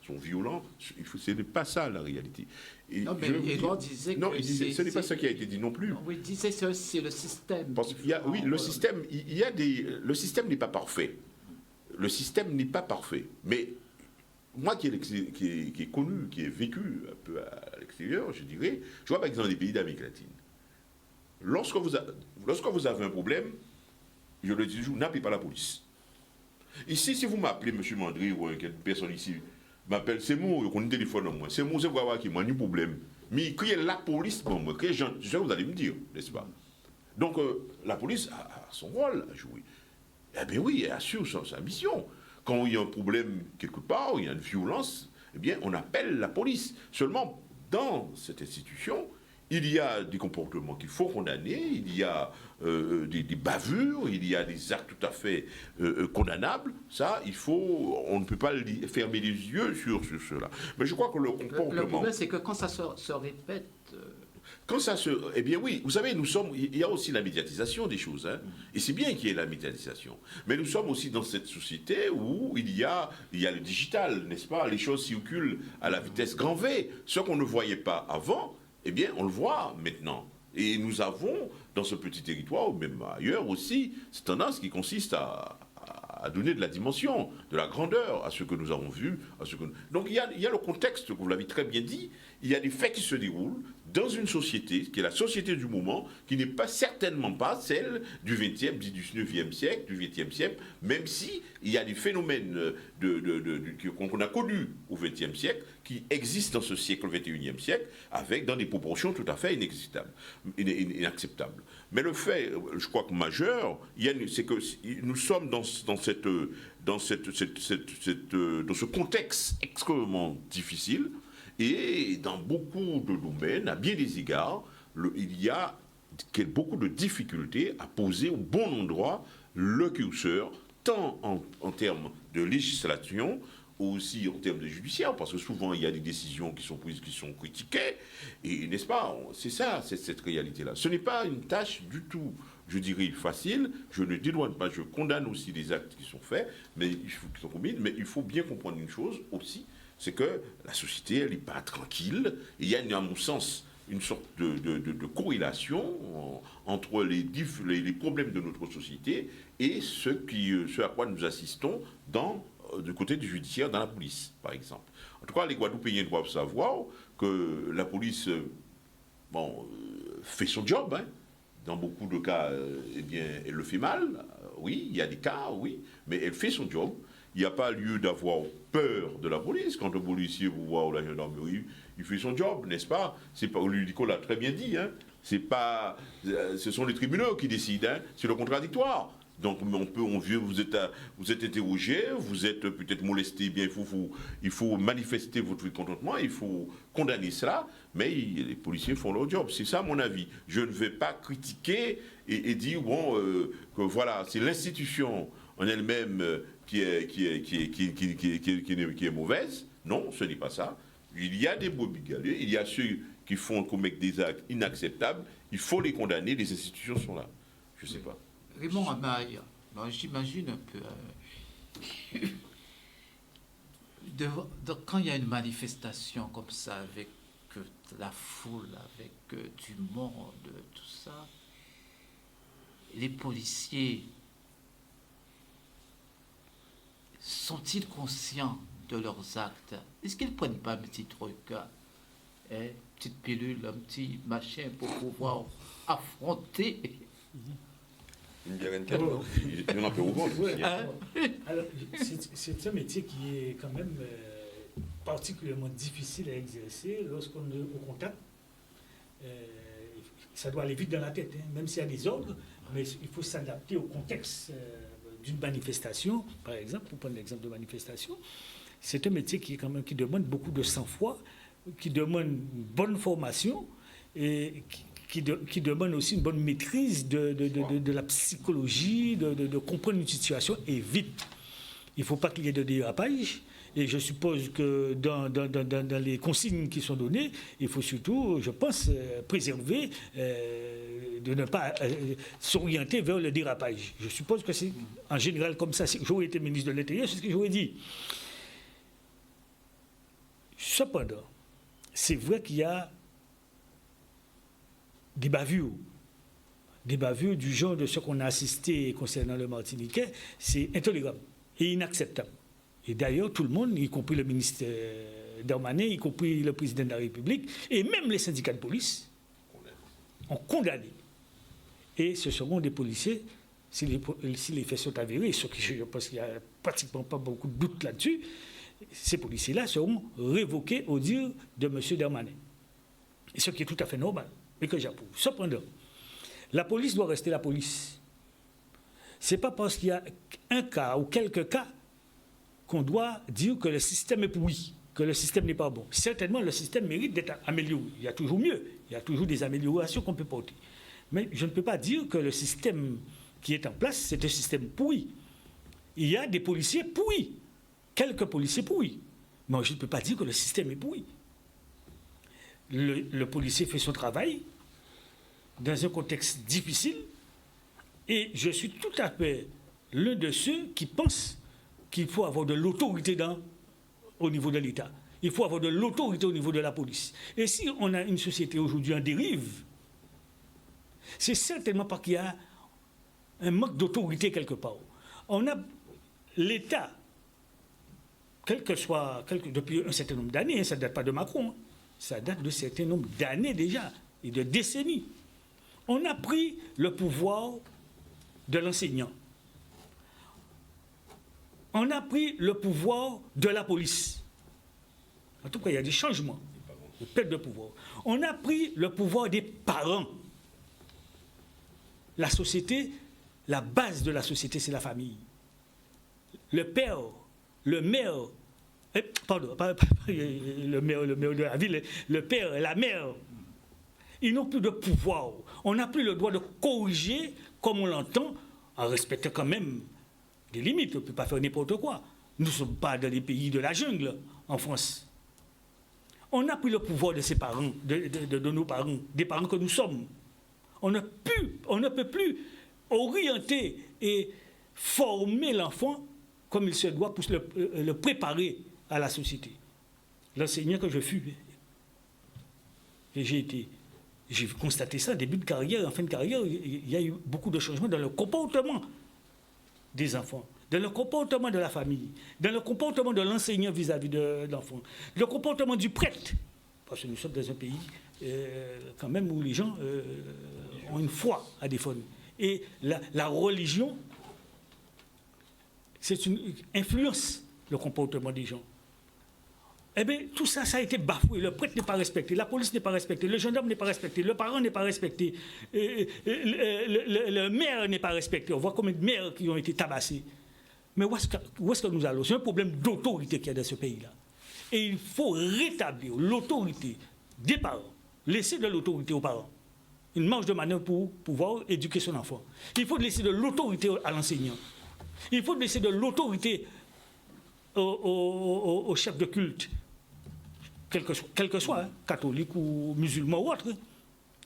sont violents. Ce n'est pas ça la réalité. Et non, mais Edouard disait non, que ce n'est pas ça qui a été dit non plus. Oui, il disait que c'est le système. Oui, le système, le système n'est pas parfait. Le système n'est pas parfait. Mais moi qui est connu, qui est vécu un peu à l'extérieur, je dirais, je vois par exemple des pays d'Amérique latine. Lorsque vous avez un problème, je le dis toujours, n'appelez pas la police. Ici, si vous m'appelez, M. Mandry, ou quelqu'une personne ici m'appelle, c'est moi, qu'on téléphone à moi, c'est moi, c'est voir qui m'a un problème. Mais criez la police, bon, moi, criez gens, vous allez me dire, n'est-ce pas? Donc, la police a son rôle à jouer. Eh bien oui, elle assure sa mission. Quand il y a un problème quelque part, il y a une violence, eh bien, on appelle la police. Seulement, dans cette institution, il y a des comportements qu'il faut condamner, il y a des bavures, il y a des actes tout à fait condamnables. Ça, on ne peut pas fermer les yeux sur cela. Mais je crois que le comportement... Le problème, c'est que quand ça se répète... Eh bien oui, vous savez, il y a aussi la médiatisation des choses, hein, et c'est bien qu'il y ait la médiatisation. Mais nous sommes aussi dans cette société où il y a le digital, n'est-ce pas? Les choses circulent à la vitesse grand V. Ce qu'on ne voyait pas avant, eh bien, on le voit maintenant. Et nous avons, dans ce petit territoire, ou même ailleurs aussi, cette tendance qui consiste à à donner de la dimension, de la grandeur à ce que nous avons vu. Donc il y a le contexte, vous l'avez très bien dit, il y a des faits qui se déroulent dans une société, qui est la société du moment, qui n'est pas certainement pas celle du 20e, du 19e siècle, du 20e siècle, même si il y a des phénomènes qu'on a connus au 20e siècle, qui existent dans ce siècle, le 21e siècle, avec dans des proportions tout à fait inacceptables. Mais le fait, je crois que majeur, c'est que nous sommes dans ce contexte extrêmement difficile, et dans beaucoup de domaines, à bien des égards, il y a beaucoup de difficultés à poser au bon endroit le curseur, tant en termes de législation, aussi en termes de judiciaire, parce que souvent il y a des décisions qui sont prises, qui sont critiquées, et n'est-ce pas, c'est ça, cette réalité-là. Ce n'est pas une tâche du tout, je dirais, facile, je ne dédouane pas, je condamne aussi les actes qui sont faits, mais qui sont commis, mais il faut bien comprendre une chose aussi, c'est que la société, elle n'est pas tranquille, et il y a, à mon sens, une sorte de corrélation entre les problèmes de notre société et ce à quoi nous assistons du côté du judiciaire, dans la police, par exemple. En tout cas, les Guadeloupéens doivent savoir que la police fait son job. Hein. Dans beaucoup de cas, eh bien, elle le fait mal. Oui, il y a des cas, oui, mais elle fait son job. Il n'y a pas lieu d'avoir peur de la police. Quand un policier vous voit ou la gendarmerie, il fait son job, n'est-ce pas? C'est pas, Ludico l'a très bien dit. Hein. Ce sont les tribunaux qui décident. Hein. C'est le contradictoire. Donc vous êtes interrogé, vous êtes peut-être molesté, bien il faut manifester votre mécontentement, il faut condamner cela, mais les policiers font leur job. C'est ça mon avis. Je ne vais pas critiquer et dire que voilà, c'est l'institution en elle-même qui est mauvaise. Non, ce n'est pas ça. Il y a des brebis galeux, il y a ceux qui commettent des actes inacceptables, il faut les condamner, les institutions sont là. Je ne sais pas. Raymond Amaille, j'imagine un peu. Quand il y a une manifestation comme ça, avec la foule, avec du monde, tout ça, les policiers sont-ils conscients de leurs actes? Est-ce qu'ils ne prennent pas un petit truc, une petite pilule, un petit machin pour pouvoir affronter? Une bière N4, non? Il y en a peu au ventre. Alors, c'est un métier qui est quand même particulièrement difficile à exercer lorsqu'on est au contact. Ça doit aller vite dans la tête, hein, même s'il y a des ordres, mais il faut s'adapter au contexte d'une manifestation, par exemple, pour prendre l'exemple de manifestation. C'est un métier qui demande beaucoup de sang-froid, qui demande une bonne formation et qui demande aussi une bonne maîtrise de la psychologie, de comprendre une situation et vite. Il ne faut pas qu'il y ait de dérapage. Et je suppose que dans les consignes qui sont données, il faut surtout, je pense, préserver, de ne pas s'orienter vers le dérapage. Je suppose que c'est en général comme ça. Si j'aurais été ministre de l'Intérieur, c'est ce que j'aurais dit. Cependant, c'est vrai qu'il y a des bavures du genre de ce qu'on a assisté concernant le Martiniquais, c'est intolérable et inacceptable. Et d'ailleurs, tout le monde, y compris le ministre Darmanin, y compris le président de la République, et même les syndicats de police, ont condamné. Et ce seront des policiers, si les faits sont avérés, ce qui, je pense qu'il n'y a pratiquement pas beaucoup de doute là-dessus, ces policiers-là seront révoqués au dire de M. Darmanin. Et ce qui est tout à fait normal, et que j'approuve. Cependant, la police doit rester la police. Ce n'est pas parce qu'il y a un cas ou quelques cas qu'on doit dire que le système est pourri, que le système n'est pas bon. Certainement, le système mérite d'être amélioré. Il y a toujours mieux. Il y a toujours des améliorations qu'on peut porter. Mais je ne peux pas dire que le système qui est en place, c'est un système pourri. Il y a des policiers pourris. Quelques policiers pourris. Mais je ne peux pas dire que le système est pourri. Le policier fait son travail dans un contexte difficile et je suis tout à fait l'un de ceux qui pensent qu'il faut avoir de l'autorité au niveau de l'État. Il faut avoir de l'autorité au niveau de la police. Et si on a une société aujourd'hui en dérive, c'est certainement parce qu'il y a un manque d'autorité quelque part. On a l'État, depuis un certain nombre d'années, ça ne date pas de Macron, hein, ça date de un certain nombre d'années déjà, et de décennies, on a pris le pouvoir de l'enseignant. On a pris le pouvoir de la police. En tout cas, il y a des changements, de perte de pouvoir. On a pris le pouvoir des parents. La société, la base de la société, c'est la famille. Le père, le maire, le maire de la ville, le père, la mère, ils n'ont plus de pouvoir. On n'a plus le droit de corriger comme on l'entend, en respectant quand même des limites. On ne peut pas faire n'importe quoi. Nous ne sommes pas dans les pays de la jungle, en France. On a pris le pouvoir de ses parents, de nos parents, des parents que nous sommes. On ne peut plus orienter et former l'enfant comme il se doit pour le préparer à la société. L'enseignant que je fus, et j'ai constaté ça, début de carrière, en fin de carrière, il y a eu beaucoup de changements dans le comportement des enfants, dans le comportement de la famille, dans le comportement de l'enseignant vis-à-vis de l'enfant, le comportement du prêtre, parce que nous sommes dans un pays quand même où les gens ont une foi à défendre. Et la religion, c'est une influence le comportement des gens. Eh bien, tout ça, ça a été bafoué. Le prêtre n'est pas respecté, la police n'est pas respectée, le gendarme n'est pas respecté, le parent n'est pas respecté, le maire n'est pas respecté. On voit combien de maires qui ont été tabassés. Mais où est-ce que nous allons? C'est un problème d'autorité qu'il y a dans ce pays-là. Et il faut rétablir l'autorité des parents, laisser de l'autorité aux parents, une marge de manœuvre pour pouvoir éduquer son enfant. Il faut laisser de l'autorité à l'enseignant. Il faut laisser de l'autorité au chef de culte, quel que soit, hein, catholique ou musulman ou autre,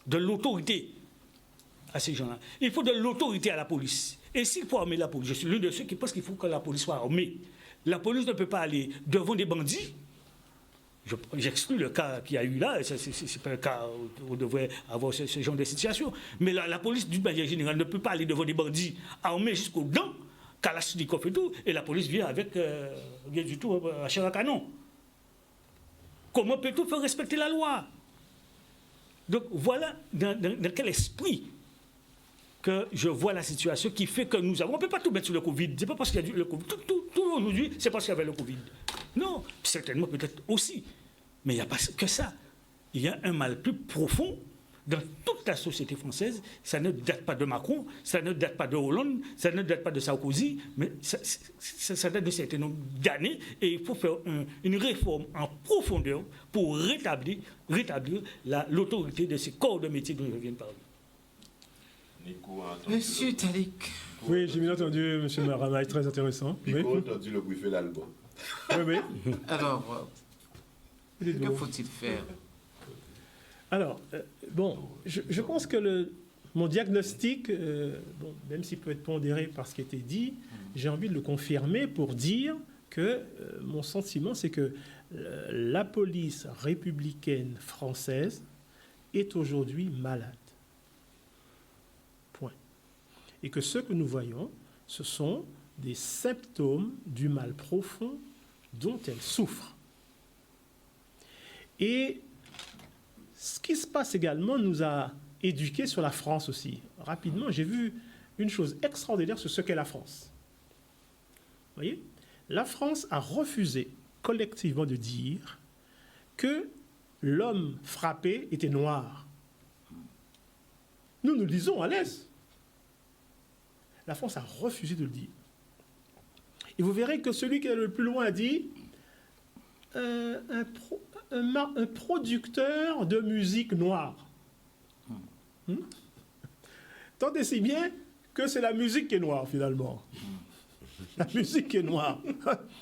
de l'autorité à ces gens-là. Il faut de l'autorité à la police. Et s'il faut armer la police, je suis l'un de ceux qui pensent qu'il faut que la police soit armée. La police ne peut pas aller devant des bandits. J'exclus le cas qu'il y a eu là, c'est pas un cas où on devrait avoir ce genre de situation. Mais la police, d'une manière générale, ne peut pas aller devant des bandits armés jusqu'aux dents, Kalachnikov et tout, et la police vient avec rien du tout à chair à canon. Comment peut-on faire respecter la loi? Donc voilà dans quel esprit que je vois la situation qui fait que nous avons... On ne peut pas tout mettre sur le Covid. C'est pas parce qu'il y a le Covid. Tout aujourd'hui, c'est parce qu'il y avait le Covid. Non, certainement peut-être aussi. Mais il n'y a pas que ça. Il y a un mal plus profond dans toute la société française. Ça ne date pas de Macron, ça ne date pas de Hollande, ça ne date pas de Sarkozy, mais ça date de certain nombre d'années. Et il faut faire une réforme en profondeur pour rétablir l'autorité de ces corps de métier dont je viens de parler. Monsieur Talik. Oui, j'ai bien entendu, M. Maramaille, très intéressant. Nico Oui. a entendu le bruit fait l'album. Oui. Alors, que faut-il faire? Alors, je pense que mon diagnostic, même s'il peut être pondéré par ce qui a été dit, j'ai envie de le confirmer pour dire que mon sentiment, c'est que la police républicaine française est aujourd'hui malade. Point. Et que ce que nous voyons, ce sont des symptômes du mal profond dont elle souffre. Et ce qui se passe également nous a éduqués sur la France aussi. Rapidement, j'ai vu une chose extraordinaire sur ce qu'est la France. Vous voyez ? La France a refusé collectivement de dire que l'homme frappé était noir. Nous le disons à l'aise. La France a refusé de le dire. Et vous verrez que celui qui est le plus loin a dit un producteur de musique noire. Tant et si bien que c'est la musique qui est noire, finalement. La musique qui est noire.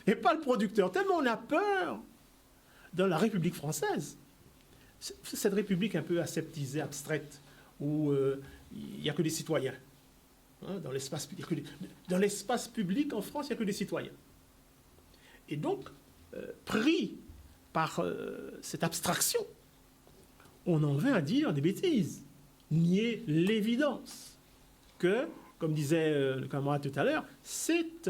Et pas le producteur. Tellement on a peur dans la République française. Cette République un peu aseptisée, abstraite, où il n'y a que des citoyens. Dans l'espace public en France, il n'y a que des citoyens. Et donc, pris par cette abstraction, on en vient à dire des bêtises, nier l'évidence que, comme disait le camarade tout à l'heure, c'est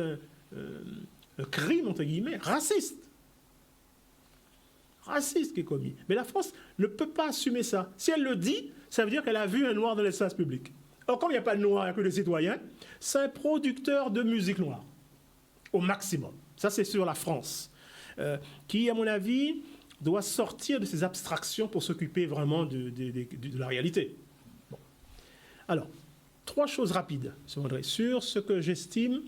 un crime, entre guillemets, raciste qui est commis. Mais la France ne peut pas assumer ça. Si elle le dit, ça veut dire qu'elle a vu un noir dans l'espace public. Or, comme il n'y a pas de noir, il n'y a que des citoyens, c'est un producteur de musique noire, au maximum. Ça, c'est sur la France, qui, à mon avis, doit sortir de ses abstractions pour s'occuper vraiment de la réalité. Bon. Alors, 3 choses rapides, M. André, sur ce que j'estime.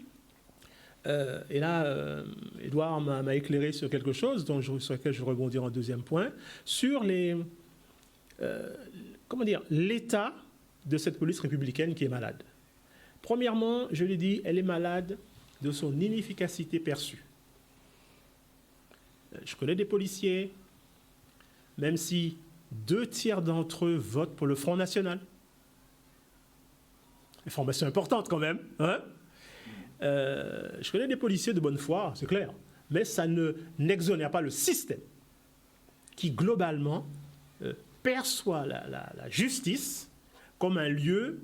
Et là, Édouard m'a éclairé sur quelque chose sur lequel je vais rebondir en deuxième point, sur l'état de cette police républicaine qui est malade. Premièrement, je l'ai dit, elle est malade de son inefficacité perçue. Je connais des policiers, même si 2 tiers d'entre eux votent pour le Front National. Information importante quand même, hein? Je connais des policiers de bonne foi, c'est clair, mais ça n'exonère pas le système qui, globalement, perçoit la justice comme un lieu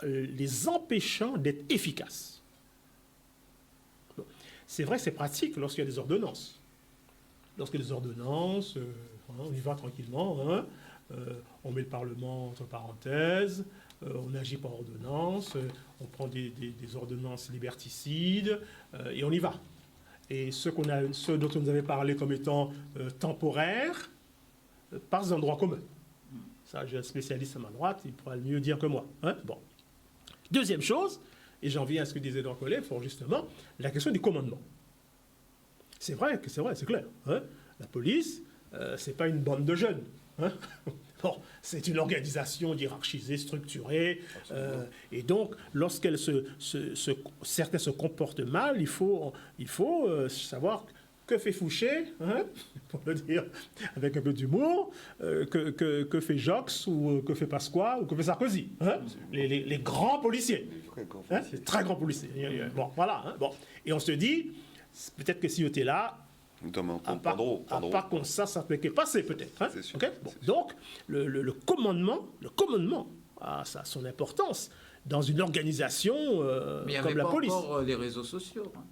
les empêchant d'être efficaces. Bon. C'est vrai que c'est pratique lorsqu'il y a des ordonnances. Lorsqu'il y a des ordonnances, on y va tranquillement, hein, on met le Parlement entre parenthèses, on agit par ordonnance, on prend des ordonnances liberticides et on y va. Et ceux dont on nous avait parlé comme étant temporaires passent dans le droit commun. Ça, j'ai un spécialiste à ma droite, il pourra le mieux dire que moi. Hein? Bon. Deuxième chose, et j'en viens à ce que disait Edouard Collet, fort justement, la question du commandement. C'est vrai, c'est clair. Hein? La police, c'est pas une bande de jeunes. Hein? Bon, c'est une organisation hiérarchisée, structurée, et donc lorsqu'elle certains se comportent mal, il faut savoir que fait Fouché, hein, pour le dire avec un peu d'humour, que fait Jox, ou que fait Pasqua, ou que fait Sarkozy, hein, les grands policiers, hein, les très grands policiers. Bon, voilà. Hein, bon. Et on se dit, peut-être que si on était là, à part comme ça peut passer peut-être. Hein? Okay? Bon. Donc, le commandement a son importance dans une organisation comme la police. Mais il n'y avait pas encore les réseaux sociaux. Hein.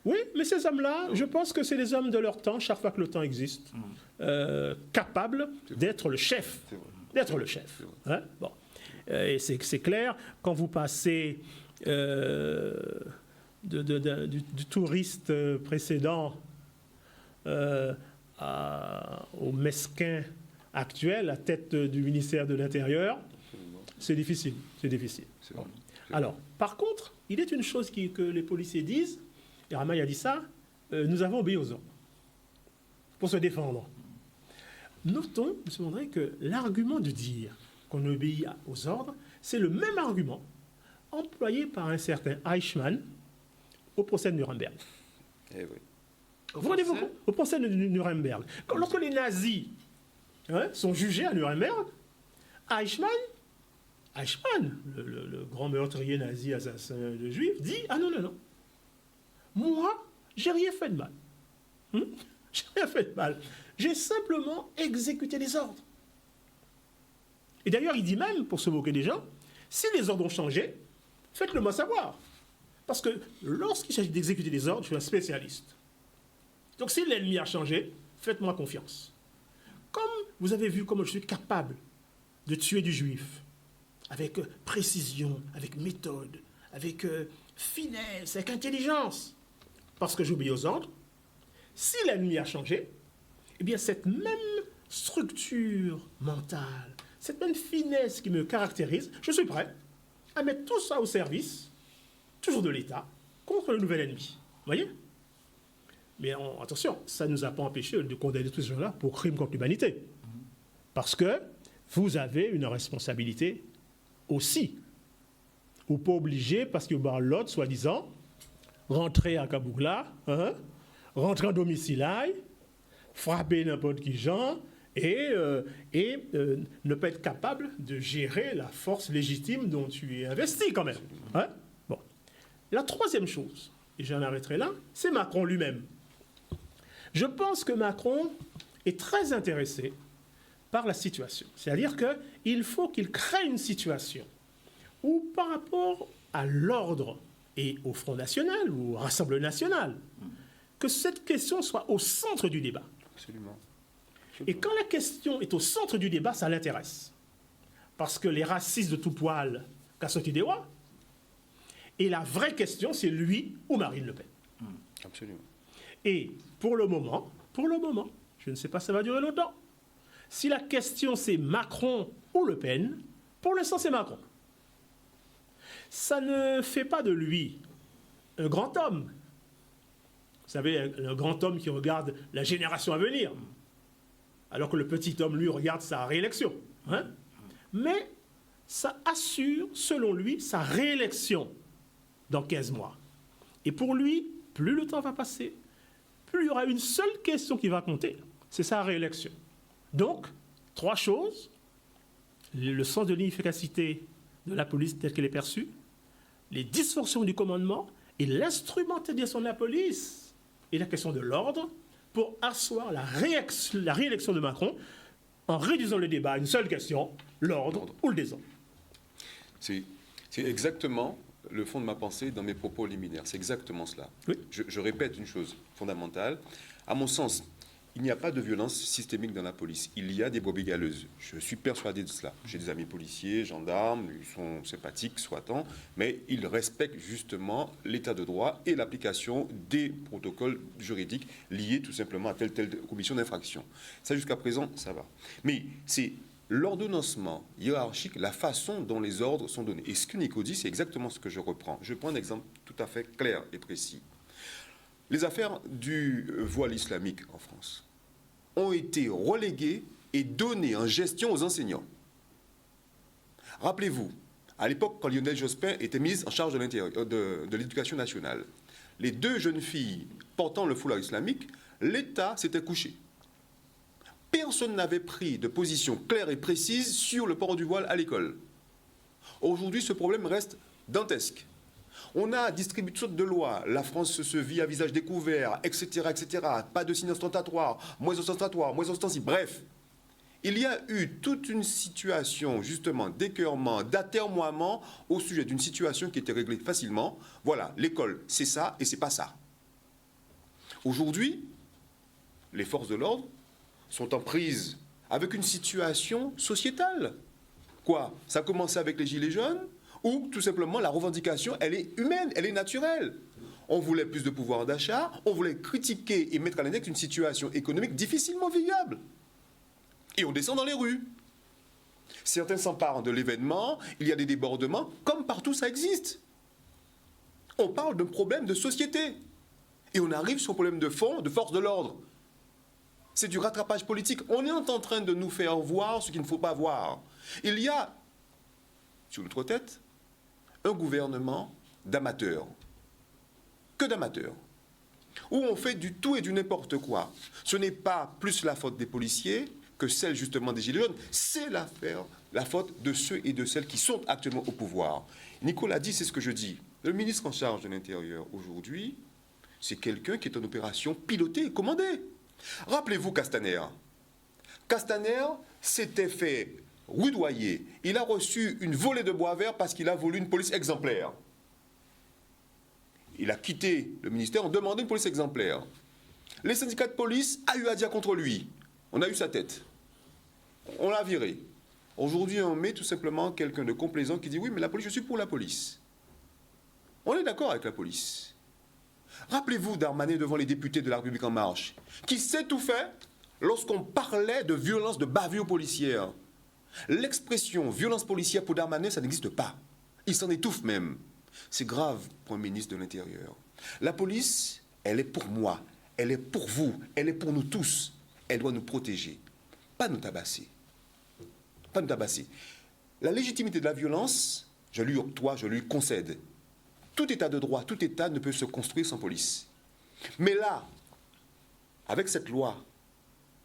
Oui, mais ces hommes-là, je pense que c'est les hommes de leur temps, chaque fois que le temps existe, capables d'être le chef. D'être le chef. Hein? Bon. Et c'est clair, quand vous passez du touriste précédent au mesquin actuel, à tête du ministère de l'Intérieur, c'est difficile. Bon. Alors, par contre, il est une chose que les policiers disent, et Ramaille a dit ça, nous avons obéi aux ordres pour se défendre. Notons, M. André, que l'argument de dire qu'on obéit aux ordres, c'est le même argument employé par un certain Eichmann au procès de Nuremberg. Eh oui. Vous rendez-vous compte ? Au procès de Nuremberg. Lorsque les nazis sont jugés à Nuremberg, Eichmann, le grand meurtrier nazi assassin de juifs, dit « Ah non, moi, j'ai rien fait de mal. J'ai rien fait de mal. J'ai simplement exécuté les ordres. » Et d'ailleurs, il dit même, pour se moquer des gens, si les ordres ont changé, faites-le moi savoir. Parce que lorsqu'il s'agit d'exécuter des ordres, je suis un spécialiste. Donc si l'ennemi a changé, faites-moi confiance. Comme vous avez vu comment je suis capable de tuer du juif, avec précision, avec méthode, avec finesse, avec intelligence, parce que j'obéis aux ordres, si l'ennemi a changé, eh bien cette même structure mentale, cette même finesse qui me caractérise, je suis prêt à mettre tout ça au service, toujours de l'État, contre le nouvel ennemi. Vous voyez ? Mais attention, ça ne nous a pas empêché de condamner tous ces gens-là pour crime contre l'humanité. Parce que vous avez une responsabilité aussi. Ou pas obligé, parce que l'autre, soi-disant, rentrer à Kabougla, rentrer en domicile, frapper n'importe qui gens, et ne pas être capable de gérer la force légitime dont tu es investi quand même. Hein? Bon. La troisième chose, et j'en arrêterai là, c'est Macron lui-même. Je pense que Macron est très intéressé par la situation. C'est-à-dire qu'il faut qu'il crée une situation où, par rapport à l'ordre et au Front National ou au Rassemblement National, que cette question soit au centre du débat. Absolument. Et quand la question est au centre du débat, ça l'intéresse. Parce que les racistes de tout poil, qu'a sorti des rois, et la vraie question, c'est lui ou Marine Le Pen. Absolument. Et pour le moment, je ne sais pas si ça va durer longtemps, si la question c'est Macron ou Le Pen, pour l'instant c'est Macron. Ça ne fait pas de lui un grand homme. Vous savez, un grand homme qui regarde la génération à venir, alors que le petit homme, lui, regarde sa réélection. Hein? Mais ça assure, selon lui, sa réélection dans 15 mois. Et pour lui, plus le temps va passer, plus il y aura une seule question qui va compter, c'est sa réélection. Donc, 3 choses. Le sens de l'inefficacité de la police telle qu'elle est perçue, les dysfonctions du commandement et l'instrumentalisation de la police et la question de l'ordre pour asseoir la réélection de Macron en réduisant le débat à une seule question, l'ordre ou le désordre. C'est exactement le fond de ma pensée dans mes propos liminaires. C'est exactement cela. Oui. Je répète une chose fondamentale. À mon sens, il n'y a pas de violence systémique dans la police. Il y a des brebis galeuses. Je suis persuadé de cela. J'ai des amis policiers, gendarmes, ils sont sympathiques, soit-en, mais ils respectent justement l'état de droit et l'application des protocoles juridiques liés tout simplement à telle commission d'infraction. Ça, jusqu'à présent, ça va. Mais c'est l'ordonnancement hiérarchique, la façon dont les ordres sont donnés. Et ce que Nico dit, c'est exactement ce que je reprends. Je prends un exemple tout à fait clair et précis. Les affaires du voile islamique en France ont été reléguées et données en gestion aux enseignants. Rappelez-vous, à l'époque, quand Lionel Jospin était ministre en charge de l'Éducation nationale, les 2 jeunes filles portant le foulard islamique, l'État s'était couché. Personne n'avait pris de position claire et précise sur le port du voile à l'école. Aujourd'hui, ce problème reste dantesque. On a distribué toutes sortes de lois. La France se vit à visage découvert, etc., etc. Pas de signes ostentatoires, moins ostentatoires, moins ostensibles. Bref, il y a eu toute une situation, justement, d'écœurement, d'atermoiement au sujet d'une situation qui était réglée facilement. Voilà, l'école, c'est ça et c'est pas ça. Aujourd'hui, les forces de l'ordre sont en prise avec une situation sociétale. Quoi? Ça a commencé avec les Gilets jaunes, ou tout simplement la revendication, elle est humaine, elle est naturelle. On voulait plus de pouvoir d'achat, on voulait critiquer et mettre à l'index une situation économique difficilement vivable. Et on descend dans les rues. Certains s'emparent de l'événement, il y a des débordements, comme partout ça existe. On parle d'un problème de société. Et on arrive sur un problème de fond, de force de l'ordre. C'est du rattrapage politique. On est en train de nous faire voir ce qu'il ne faut pas voir. Il y a, sur notre tête, un gouvernement d'amateurs. Que d'amateurs. Où on fait du tout et du n'importe quoi. Ce n'est pas plus la faute des policiers que celle justement des Gilets jaunes. C'est la faute de ceux et de celles qui sont actuellement au pouvoir. Nicolas dit, c'est ce que je dis. Le ministre en charge de l'Intérieur aujourd'hui, c'est quelqu'un qui est en opération pilotée et commandée. Rappelez-vous Castaner. Castaner s'était fait rudoyer. Il a reçu une volée de bois vert parce qu'il a voulu une police exemplaire. Il a quitté le ministère en demandant une police exemplaire. Les syndicats de police ont eu à dire contre lui. On a eu sa tête. On l'a viré. Aujourd'hui, on met tout simplement quelqu'un de complaisant qui dit « Oui, mais la police, je suis pour la police. » On est d'accord avec la police. Rappelez-vous Darmanin devant les députés de la République En Marche, qui s'est tout fait lorsqu'on parlait de violence, de bavure policière. L'expression violence policière pour Darmanin, ça n'existe pas. Il s'en étouffe même. C'est grave pour un ministre de l'Intérieur. La police, elle est pour moi, elle est pour vous, elle est pour nous tous. Elle doit nous protéger, pas nous tabasser. Pas nous tabasser. La légitimité de la violence, je lui octroie, je lui concède. Tout état de droit, tout état ne peut se construire sans police. Mais là, avec cette loi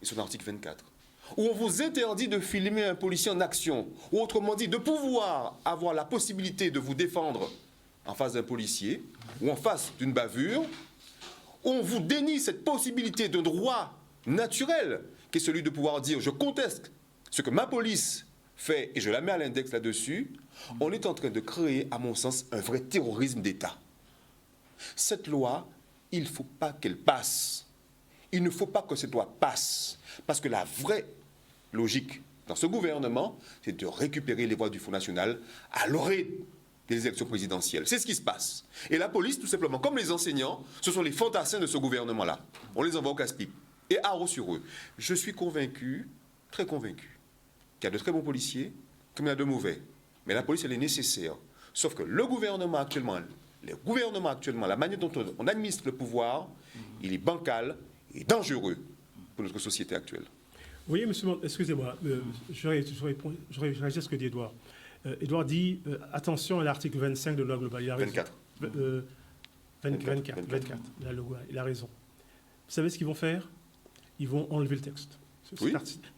et son article 24, où on vous interdit de filmer un policier en action, ou autrement dit, de pouvoir avoir la possibilité de vous défendre en face d'un policier, ou en face d'une bavure, on vous dénie cette possibilité de droit naturel, qui est celui de pouvoir dire « je conteste ce que ma police fait et je la mets à l'index là-dessus », on est en train de créer, à mon sens, un vrai terrorisme d'État. Cette loi, il ne faut pas qu'elle passe. Il ne faut pas que cette loi passe. Parce que la vraie logique dans ce gouvernement, c'est de récupérer les voix du Front National à l'orée des élections présidentielles. C'est ce qui se passe. Et la police, tout simplement, comme les enseignants, ce sont les fantassins de ce gouvernement-là. On les envoie au casse-pipe. Et haro sur eux. Je suis convaincu, très convaincu, qu'il y a de très bons policiers, comme il y a de mauvais. Mais la police, elle est nécessaire. Sauf que le gouvernement actuellement, les gouvernements actuellement, la manière dont on administre le pouvoir, il est bancal et dangereux pour notre société actuelle. Vous voyez, monsieur, excusez-moi, je réagis à ce que dit Edouard. Edouard dit, attention à l'article 25 de la loi globale. Il a raison. 24. Il a raison. Vous savez ce qu'ils vont faire? Ils vont enlever le texte. Oui.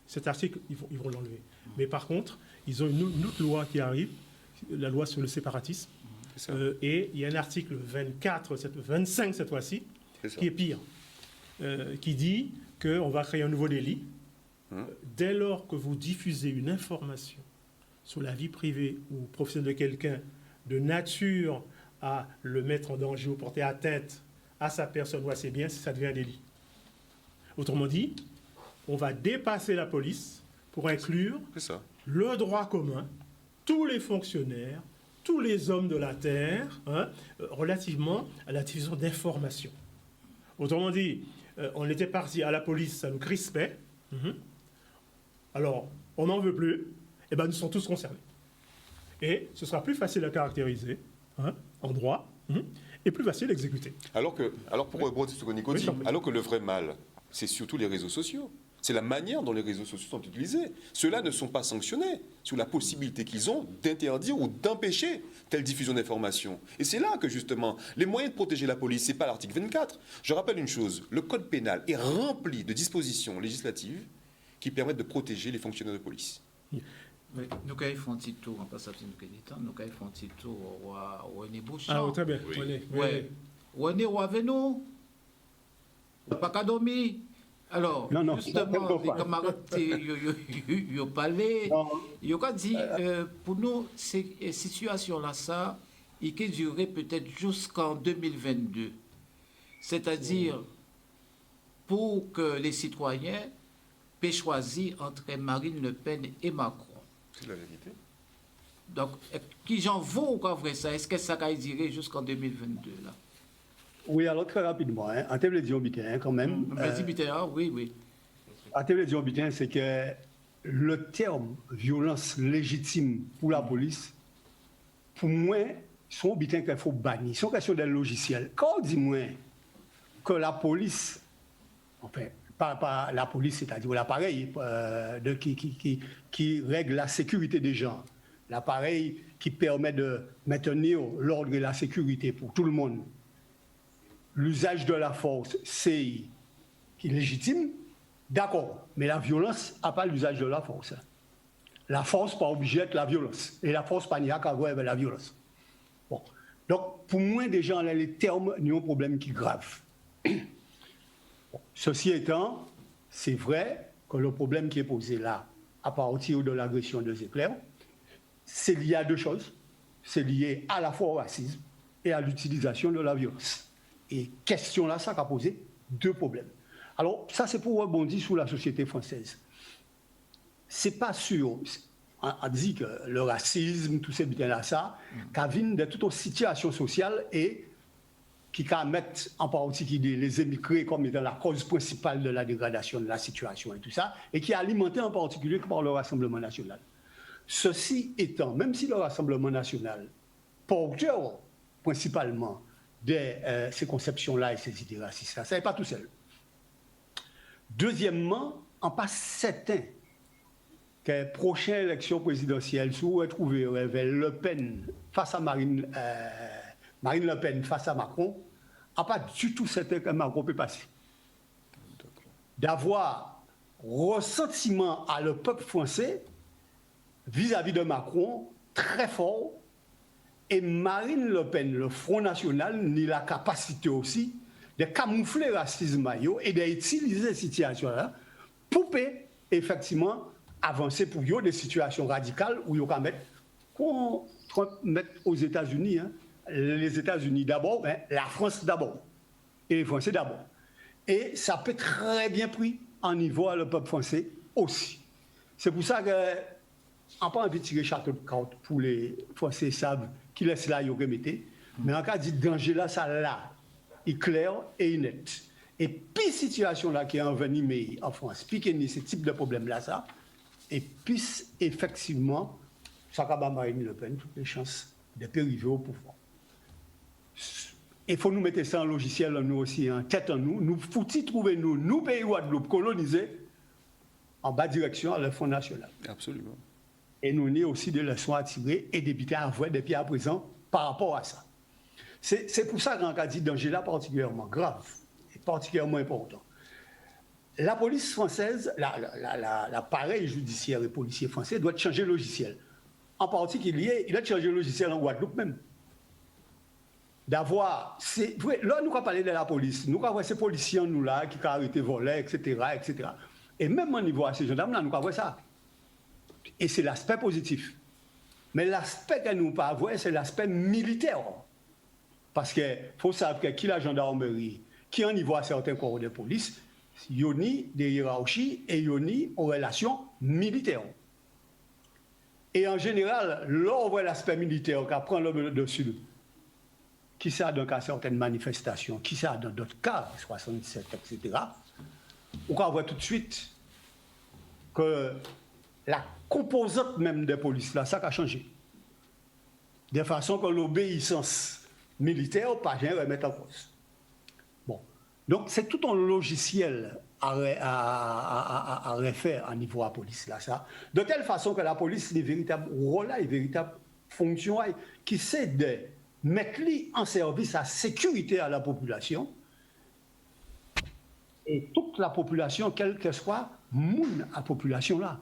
Cet article, ils vont l'enlever. Mais par contre, ils ont une autre loi qui arrive, la loi sur le séparatisme. Et il y a un article 25 cette fois-ci, qui est pire, qui dit qu'on va créer un nouveau délit. Dès lors que vous diffusez une information sur la vie privée ou professionnelle de quelqu'un de nature à le mettre en danger ou porter atteinte à sa personne ou à ses biens, ça devient un délit. Autrement dit, on va dépasser la police pour inclure le droit commun, tous les fonctionnaires, tous les hommes de la terre, relativement à la diffusion d'informations. Autrement dit, on était parti à la police, ça nous crispait. Alors, on n'en veut plus, et bien nous sommes tous concernés. Et ce sera plus facile à caractériser en droit, et plus facile à exécuter. Alors pour rebondir sur ce que Nico dit, alors que le vrai mal, c'est surtout les réseaux sociaux. C'est la manière dont les réseaux sociaux sont utilisés. Ceux-là ne sont pas sanctionnés sur la possibilité qu'ils ont d'interdire ou d'empêcher telle diffusion d'informations. Et c'est là que, justement, les moyens de protéger la police, ce n'est pas l'article 24. Je rappelle une chose, le code pénal est rempli de dispositions législatives qui permettent de protéger les fonctionnaires de police. Oui. Nous avons fait un petit tour, en passant nous avons fait un petit tour au René Beauchamp. Ah, très bien. Oui. René, où avez-nous? Pas qu'à dormir. Alors, non, justement, les camarades, ils ont parlé, ils ont dit, pour nous, cette situation-là, ça, il peut durer peut-être jusqu'en 2022. C'est-à-dire, pour que les citoyens puissent choisir entre Marine Le Pen et Macron. C'est la vérité. Donc, qui j'en vaut ou quoi vrai ça? Est-ce que ça va durer jusqu'en 2022 là? Oui, alors très rapidement, en termes de Dion-Bitin, quand même. Oui. En termes de Dion-Bitin, c'est que le terme violence légitime pour la police, pour moi, sont Bitin qu'il faut bannir. C'est une question d'un logiciel. Quand on dit moi que la police, enfin, pas la police, c'est-à-dire l'appareil qui règle la sécurité des gens, l'appareil qui permet de maintenir l'ordre et la sécurité pour tout le monde. L'usage de la force, c'est légitime, d'accord, mais la violence n'a pas l'usage de la force. La force pas obligée d'être la violence, et la force pas n'y a qu'à voir avec la violence. Bon. Donc, pour moi, déjà, les termes n'ont un problème qui est grave. Bon. Ceci étant, c'est vrai que le problème qui est posé là, à partir de l'agression de Zecler, c'est lié à deux choses. C'est lié à la fois au racisme et à l'utilisation de la violence. Et question là, ça a posé deux problèmes. Alors, ça, c'est pour rebondir sur la société française. C'est pas sûr, on dit que le racisme, tout ces butins-là, ça, qui vient de toute une situation sociale et qui mettre en particulier les émigrés comme étant la cause principale de la dégradation de la situation et tout ça, et qui est alimenté en particulier par le Rassemblement national. Ceci étant, même si le Rassemblement national, porteur principalement de ces conceptions-là et ces idées racistes, ça n'est pas tout seul. Deuxièmement, on pas certain que la prochaine élection présidentielle, si vous retrouvez Le Pen face à Marine Le Pen face à Macron, on pas du tout certain que Macron peut passer. D'avoir ressentiment à le peuple français vis-à-vis de Macron très fort. Et Marine Le Pen, le Front National, n'a la capacité aussi de camoufler le racisme et d'utiliser cette situation-là pour effectivement avancer pour des situations radicales où il y a Trump mettre aux États-Unis les États-Unis d'abord, mais la France d'abord. Et les Français d'abord. Et ça peut très bien pris en niveau le peuple français aussi. C'est pour ça que on n'a pas envie de tirer château de cartes pour les Français savent qui laissent là, ils remettent. Mais en cas de danger là, ça là, est clair et net. Et puis situation là qui est envenimée en France, puis qu'il y a ce type de problème là, ça, et puis effectivement, ça va Marine Le Pen toutes les chances de périver au pouvoir. Il faut nous mettre ça en logiciel, nous aussi, en tête en nous. Nous faut-il trouver nous pays Guadeloupe colonisés, en bas direction à le Front National. Absolument. Et nous avons aussi des leçons à tirer et des bitailles à voir depuis à présent par rapport à ça. C'est pour ça qu'en cas de danger là particulièrement grave et particulièrement important. La police française, l'appareil judiciaire et policier français doit changer le logiciel. En particulier, il doit changer le logiciel en Guadeloupe même. D'avoir, là nous avons parlé de la police, nous avons ces policiers nous là qui ont arrêté voler, etc., etc. Et même au niveau de ces gendarmes là, nous avons ça. Et c'est l'aspect positif. Mais l'aspect que nous ne pas voir, c'est l'aspect militaire. Parce qu'il faut savoir que qui la gendarmerie, qui en niveau à certains corps de police, il y a des hiérarchies et il y a une relation militaire. Et en général, là on voit l'aspect militaire qui prend le dessus. Qui ça dans certaines manifestations, qui ça dans d'autres cas, 67, etc. On va voir tout de suite que la composante même des polices, là, ça a changé. De façon que l'obéissance militaire, pas rien remettre en cause. Bon. Donc, c'est tout un logiciel à refaire à niveau de la police, là, ça. De telle façon que la police, les véritables rôles, les véritables fonctions, qui c'est de mettre en service à sécurité à la population, et toute la population, quelle que soit, moun à la population là.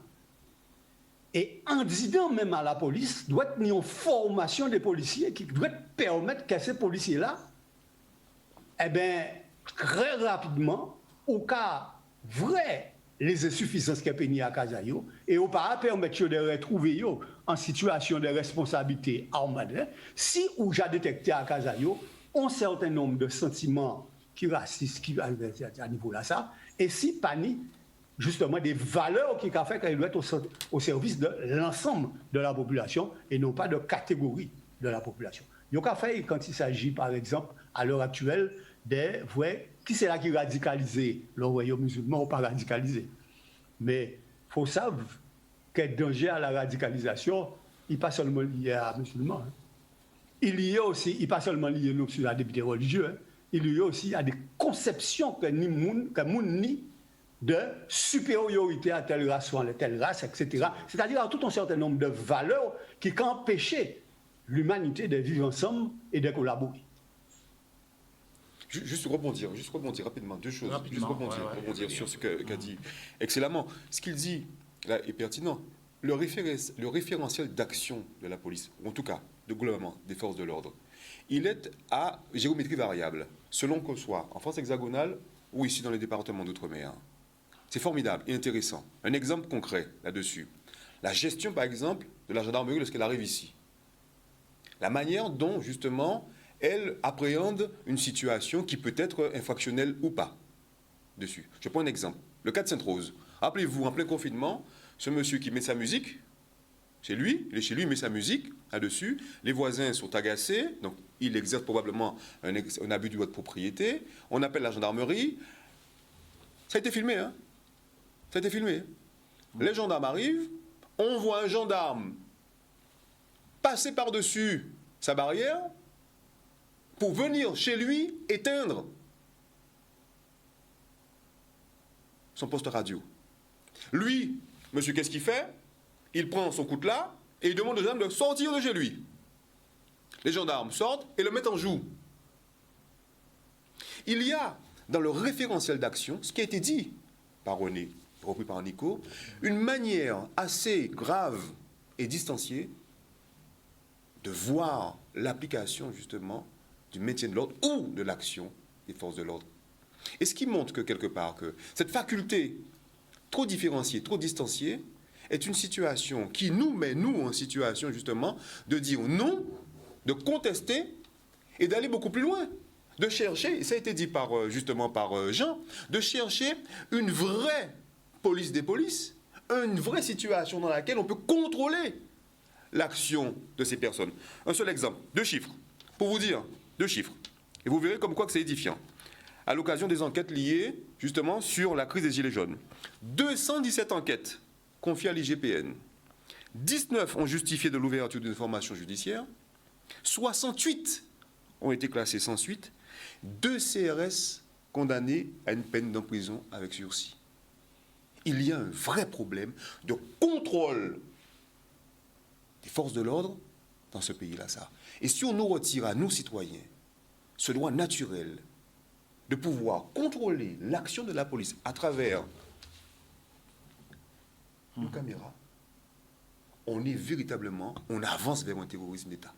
Et en disant même à la police, doit être une formation des policiers qui doit permettre que ces policiers-là, eh bien, très rapidement, au cas vrai, les insuffisances qu'il y a à Kazayo, et au pas permettre de retrouver en situation de responsabilité armée, si ou j'ai détecté à Kazayo un certain nombre de sentiments qui racistes, qui à niveau là ça, et si pani justement des valeurs qui ont fait qu'elle doit être au service de l'ensemble de la population et non pas de catégorie de la population. Il y a fait quand il s'agit par exemple à l'heure actuelle des vrais qui c'est là qui radicalisé le royaume musulman ou pas radicalisé. Mais il faut savoir que le danger à la radicalisation, il n'est pas seulement lié à musulmans. Hein. Il y a aussi, il n'est pas seulement lié à des députés religieux, hein. Il y a aussi à des conceptions que nous ni de supériorité à telle race ou à telle race, etc. C'est-à-dire à tout un certain nombre de valeurs qui empêchaient l'humanité de vivre ensemble et de collaborer. Juste rebondir rapidement, deux choses. Rebondir sur ce qu'a dit excellemment. Ce qu'il dit là est pertinent. Le référentiel d'action de la police, ou en tout cas, globalement, des forces de l'ordre, il est à géométrie variable, selon qu'on soit en France hexagonale ou ici dans les départements d'outre-mer. C'est formidable et intéressant. Un exemple concret là-dessus. La gestion, par exemple, de la gendarmerie lorsqu'elle arrive ici. La manière dont, justement, elle appréhende une situation qui peut être infractionnelle ou pas. Dessus. Je prends un exemple. Le cas de Sainte-Rose. Rappelez-vous, en plein confinement, ce monsieur qui met sa musique, chez lui, il est chez lui, il met sa musique là-dessus. Les voisins sont agacés, donc il exerce probablement un abus du droit de propriété. On appelle la gendarmerie. Ça a été filmé, hein? Ça a été filmé. Les gendarmes arrivent, on voit un gendarme passer par-dessus sa barrière pour venir chez lui éteindre son poste radio. Lui, monsieur, qu'est-ce qu'il fait? Il prend son coutelas et il demande aux gendarmes de sortir de chez lui. Les gendarmes sortent et le mettent en joue. Il y a dans le référentiel d'action, ce qui a été dit par René, repris par Nico, une manière assez grave et distanciée de voir l'application justement du maintien de l'ordre ou de l'action des forces de l'ordre. Et ce qui montre que quelque part que cette faculté trop différenciée, trop distanciée, est une situation qui nous met, nous, en situation justement de dire non, de contester et d'aller beaucoup plus loin, de chercher, ça a été dit justement par Jean, de chercher une vraie police des polices, une vraie situation dans laquelle on peut contrôler l'action de ces personnes. Un seul exemple, 2 chiffres, pour vous dire, 2 chiffres, et vous verrez comme quoi que c'est édifiant. À l'occasion des enquêtes liées justement sur la crise des Gilets jaunes, 217 enquêtes confiées à l'IGPN, 19 ont justifié de l'ouverture d'une information judiciaire, 68 ont été classés sans suite, 2 CRS condamnés à une peine d'emprisonnement avec sursis. Il y a un vrai problème de contrôle des forces de l'ordre dans ce pays-là, ça. Et si on nous retire à nous, citoyens, ce droit naturel de pouvoir contrôler l'action de la police à travers nos caméras, on est véritablement, on avance vers un terrorisme d'État.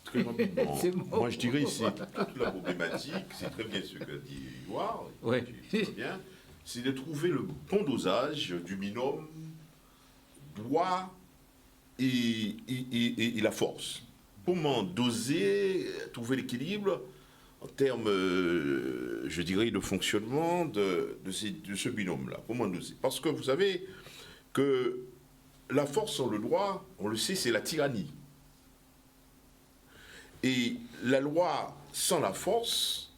Très rapidement. Moi, je dirais que c'est toute la problématique, c'est très bien ce que dit Édouard, Ouais. très bien, c'est de trouver le bon dosage du binôme droit et la force. Comment doser, trouver l'équilibre en termes, je dirais, de fonctionnement de ce binôme-là. Comment doser? Parce que vous savez que la force sans le droit, on le sait, c'est la tyrannie. Et la loi sans la force,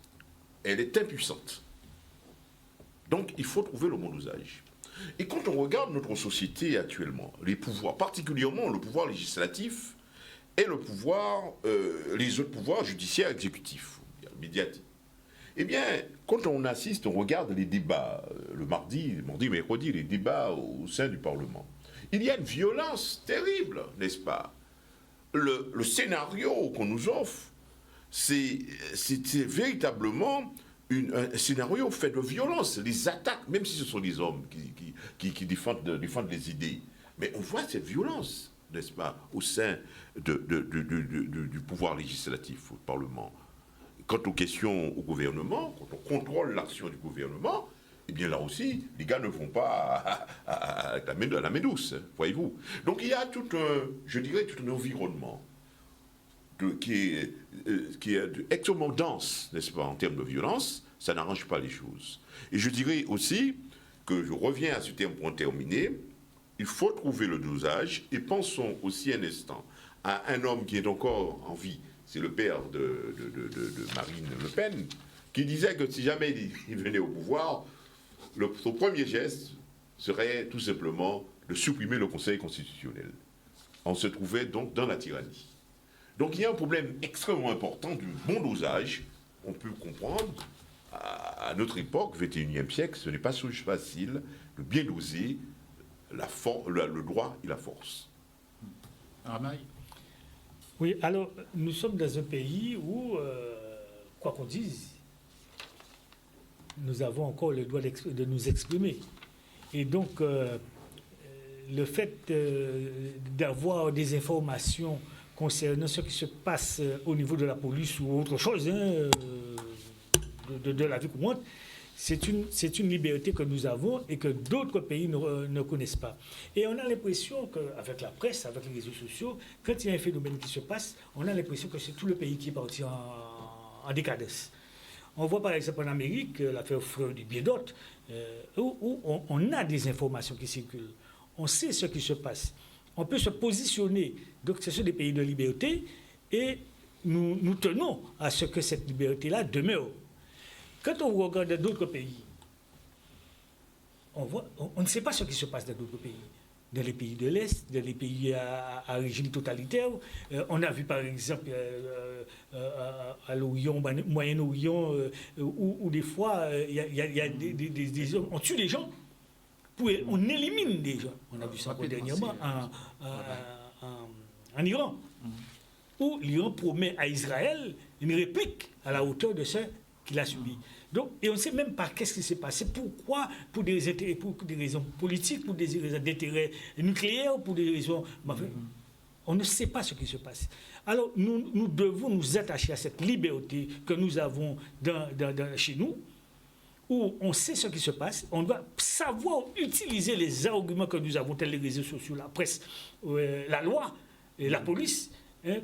elle est impuissante. Donc il faut trouver le bon dosage. Et quand on regarde notre société actuellement, les pouvoirs, particulièrement le pouvoir législatif et le pouvoir, les autres pouvoirs judiciaires, exécutifs, médiatiques, eh bien, quand on assiste, on regarde les débats, le mardi, mercredi, les débats au sein du Parlement, il y a une violence terrible, n'est-ce pas? Le scénario qu'on nous offre, c'est véritablement un scénario fait de violence, les attaques, même si ce sont des hommes qui défendent les idées. Mais on voit cette violence, n'est-ce pas, au sein du pouvoir législatif, au Parlement. Quant aux questions au gouvernement, quand on contrôle l'action du gouvernement, eh bien là aussi, les gars ne vont pas à la main douce, voyez-vous. Donc il y a tout un environnement qui est extrêmement dense, n'est-ce pas, en termes de violence. Ça n'arrange pas les choses. Et je dirais aussi que je reviens à ce terme pour en terminer. Il faut trouver le dosage et pensons aussi un instant à un homme qui est encore en vie. C'est le père de Marine Le Pen, qui disait que si jamais il venait au pouvoir, son premier geste serait tout simplement de supprimer le Conseil constitutionnel. On se trouvait donc dans la tyrannie. Donc il y a un problème extrêmement important du bon dosage. On peut comprendre, à notre époque, 21e siècle, ce n'est pas facile de bien doser le droit et la force. Ramaï. Oui, alors nous sommes dans un pays où, quoi qu'on dise, nous avons encore le droit de nous exprimer. Et donc, le fait d'avoir des informations concernant ce qui se passe au niveau de la police ou autre chose, de la vie courante, c'est une liberté que nous avons et que d'autres pays ne connaissent pas. Et on a l'impression qu'avec la presse, avec les réseaux sociaux, quand il y a un phénomène qui se passe, on a l'impression que c'est tout le pays qui est parti en décadence. On voit par exemple en Amérique l'affaire Freud et bien d'autres, où on a des informations qui circulent. On sait ce qui se passe. On peut se positionner. Donc ce sont des pays de liberté et nous tenons à ce que cette liberté-là demeure. Quand on regarde d'autres pays, on ne sait pas ce qui se passe dans d'autres pays. Dans les pays de l'Est, dans les pays à régime totalitaire. On a vu par exemple à l'Orient, au Moyen-Orient, où des fois, il y a des hommes, on tue des gens, on élimine des gens. On a vu ça dernièrement en Iran, où l'Iran promet à Israël une réplique à la hauteur de ce qu'il a subi. Donc, et on ne sait même pas qu'est-ce qui s'est passé, pourquoi, pour des raisons politiques, pour des raisons d'intérêt nucléaire, pour des raisons... On ne sait pas ce qui se passe. Alors, nous devons nous attacher à cette liberté que nous avons chez nous, où on sait ce qui se passe, on doit savoir utiliser les arguments que nous avons, tels les réseaux sociaux, la presse, la loi, et la police,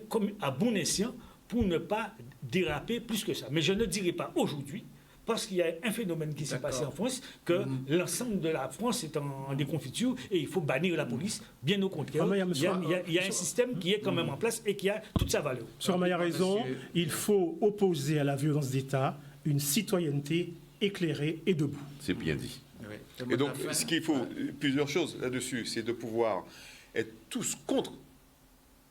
comme à bon escient pour ne pas déraper plus que ça. Mais je ne dirais pas aujourd'hui, parce qu'il y a un phénomène qui s'est passé en France, que l'ensemble de la France est en déconfiture et il faut bannir la police. Bien au contraire, il y a un système qui est quand même en place et qui a toute sa valeur. Sur Maya a raison, il faut opposer à la violence d'État une citoyenneté éclairée et debout. C'est bien dit. Et donc, ce qu'il faut, plusieurs choses là-dessus, c'est de pouvoir être tous contre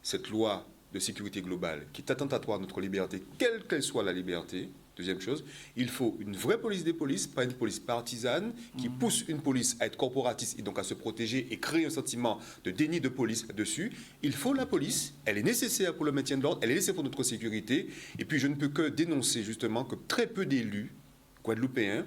cette loi de sécurité globale qui est attentatoire à notre liberté, quelle qu'elle soit la liberté. Deuxième chose, il faut une vraie police des polices, pas une police partisane qui pousse une police à être corporatiste et donc à se protéger et créer un sentiment de déni de police dessus. Il faut la police, elle est nécessaire pour le maintien de l'ordre, elle est nécessaire pour notre sécurité. Et puis je ne peux que dénoncer justement que très peu d'élus guadeloupéens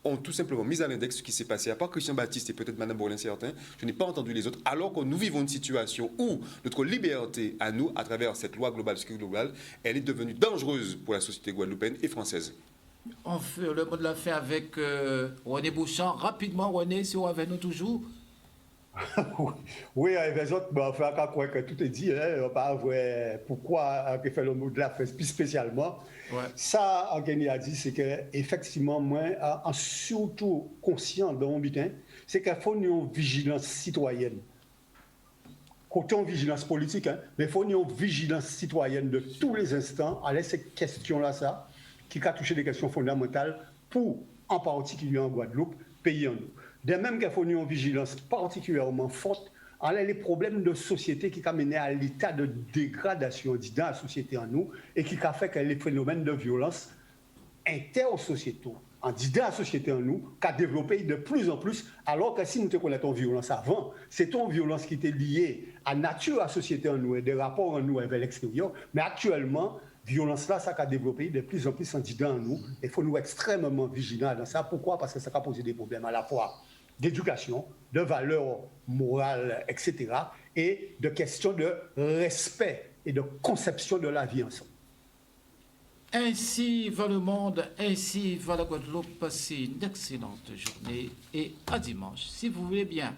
ont tout simplement mis à l'index ce qui s'est passé. À part Christian Baptiste et peut-être Mme Bourlin certains, je n'ai pas entendu les autres, alors que nous vivons une situation où notre liberté à nous, à travers cette loi globale, sécurité globale, elle est devenue dangereuse pour la société guadeloupéenne et française. On fait le mot de la fin avec René Beauchamp. Rapidement, René, si on avec nous toujours. Oui, les autres, on fait encore croire que tout est dit, on ne pas voir pourquoi on fait le mot de la fin, plus spécialement. Ouais. Ça, Angénie a dit, c'est qu'effectivement, moi, en surtout conscient de mon butin, c'est qu'il faut une vigilance citoyenne. Côté vigilance politique, mais il faut une vigilance citoyenne de tous les instants, à ces questions-là, ça, qui a touché des questions fondamentales pour, en particulier en Guadeloupe, pays en nous. De même qu'il faut une vigilance particulièrement forte en les problèmes de société qui ont mené à l'état de dégradation dans la société en nous et qui a fait que les phénomènes de violence intersociétaux en dans la société en nous qu'a développé de plus en plus, alors que si nous te connaissons violence avant, c'est une violence qui était liée à la nature de la société en nous et des rapports en nous avec l'extérieur, mais actuellement, violence là, ça a développé de plus en plus en dedans en nous. Il faut nous être extrêmement vigilants dans ça. Pourquoi? Parce que ça a posé des problèmes à la fois d'éducation, de valeurs morales, etc., et de questions de respect et de conception de la vie ensemble. Ainsi va le monde, ainsi va la Guadeloupe. Passez une excellente journée et à dimanche, si vous voulez bien.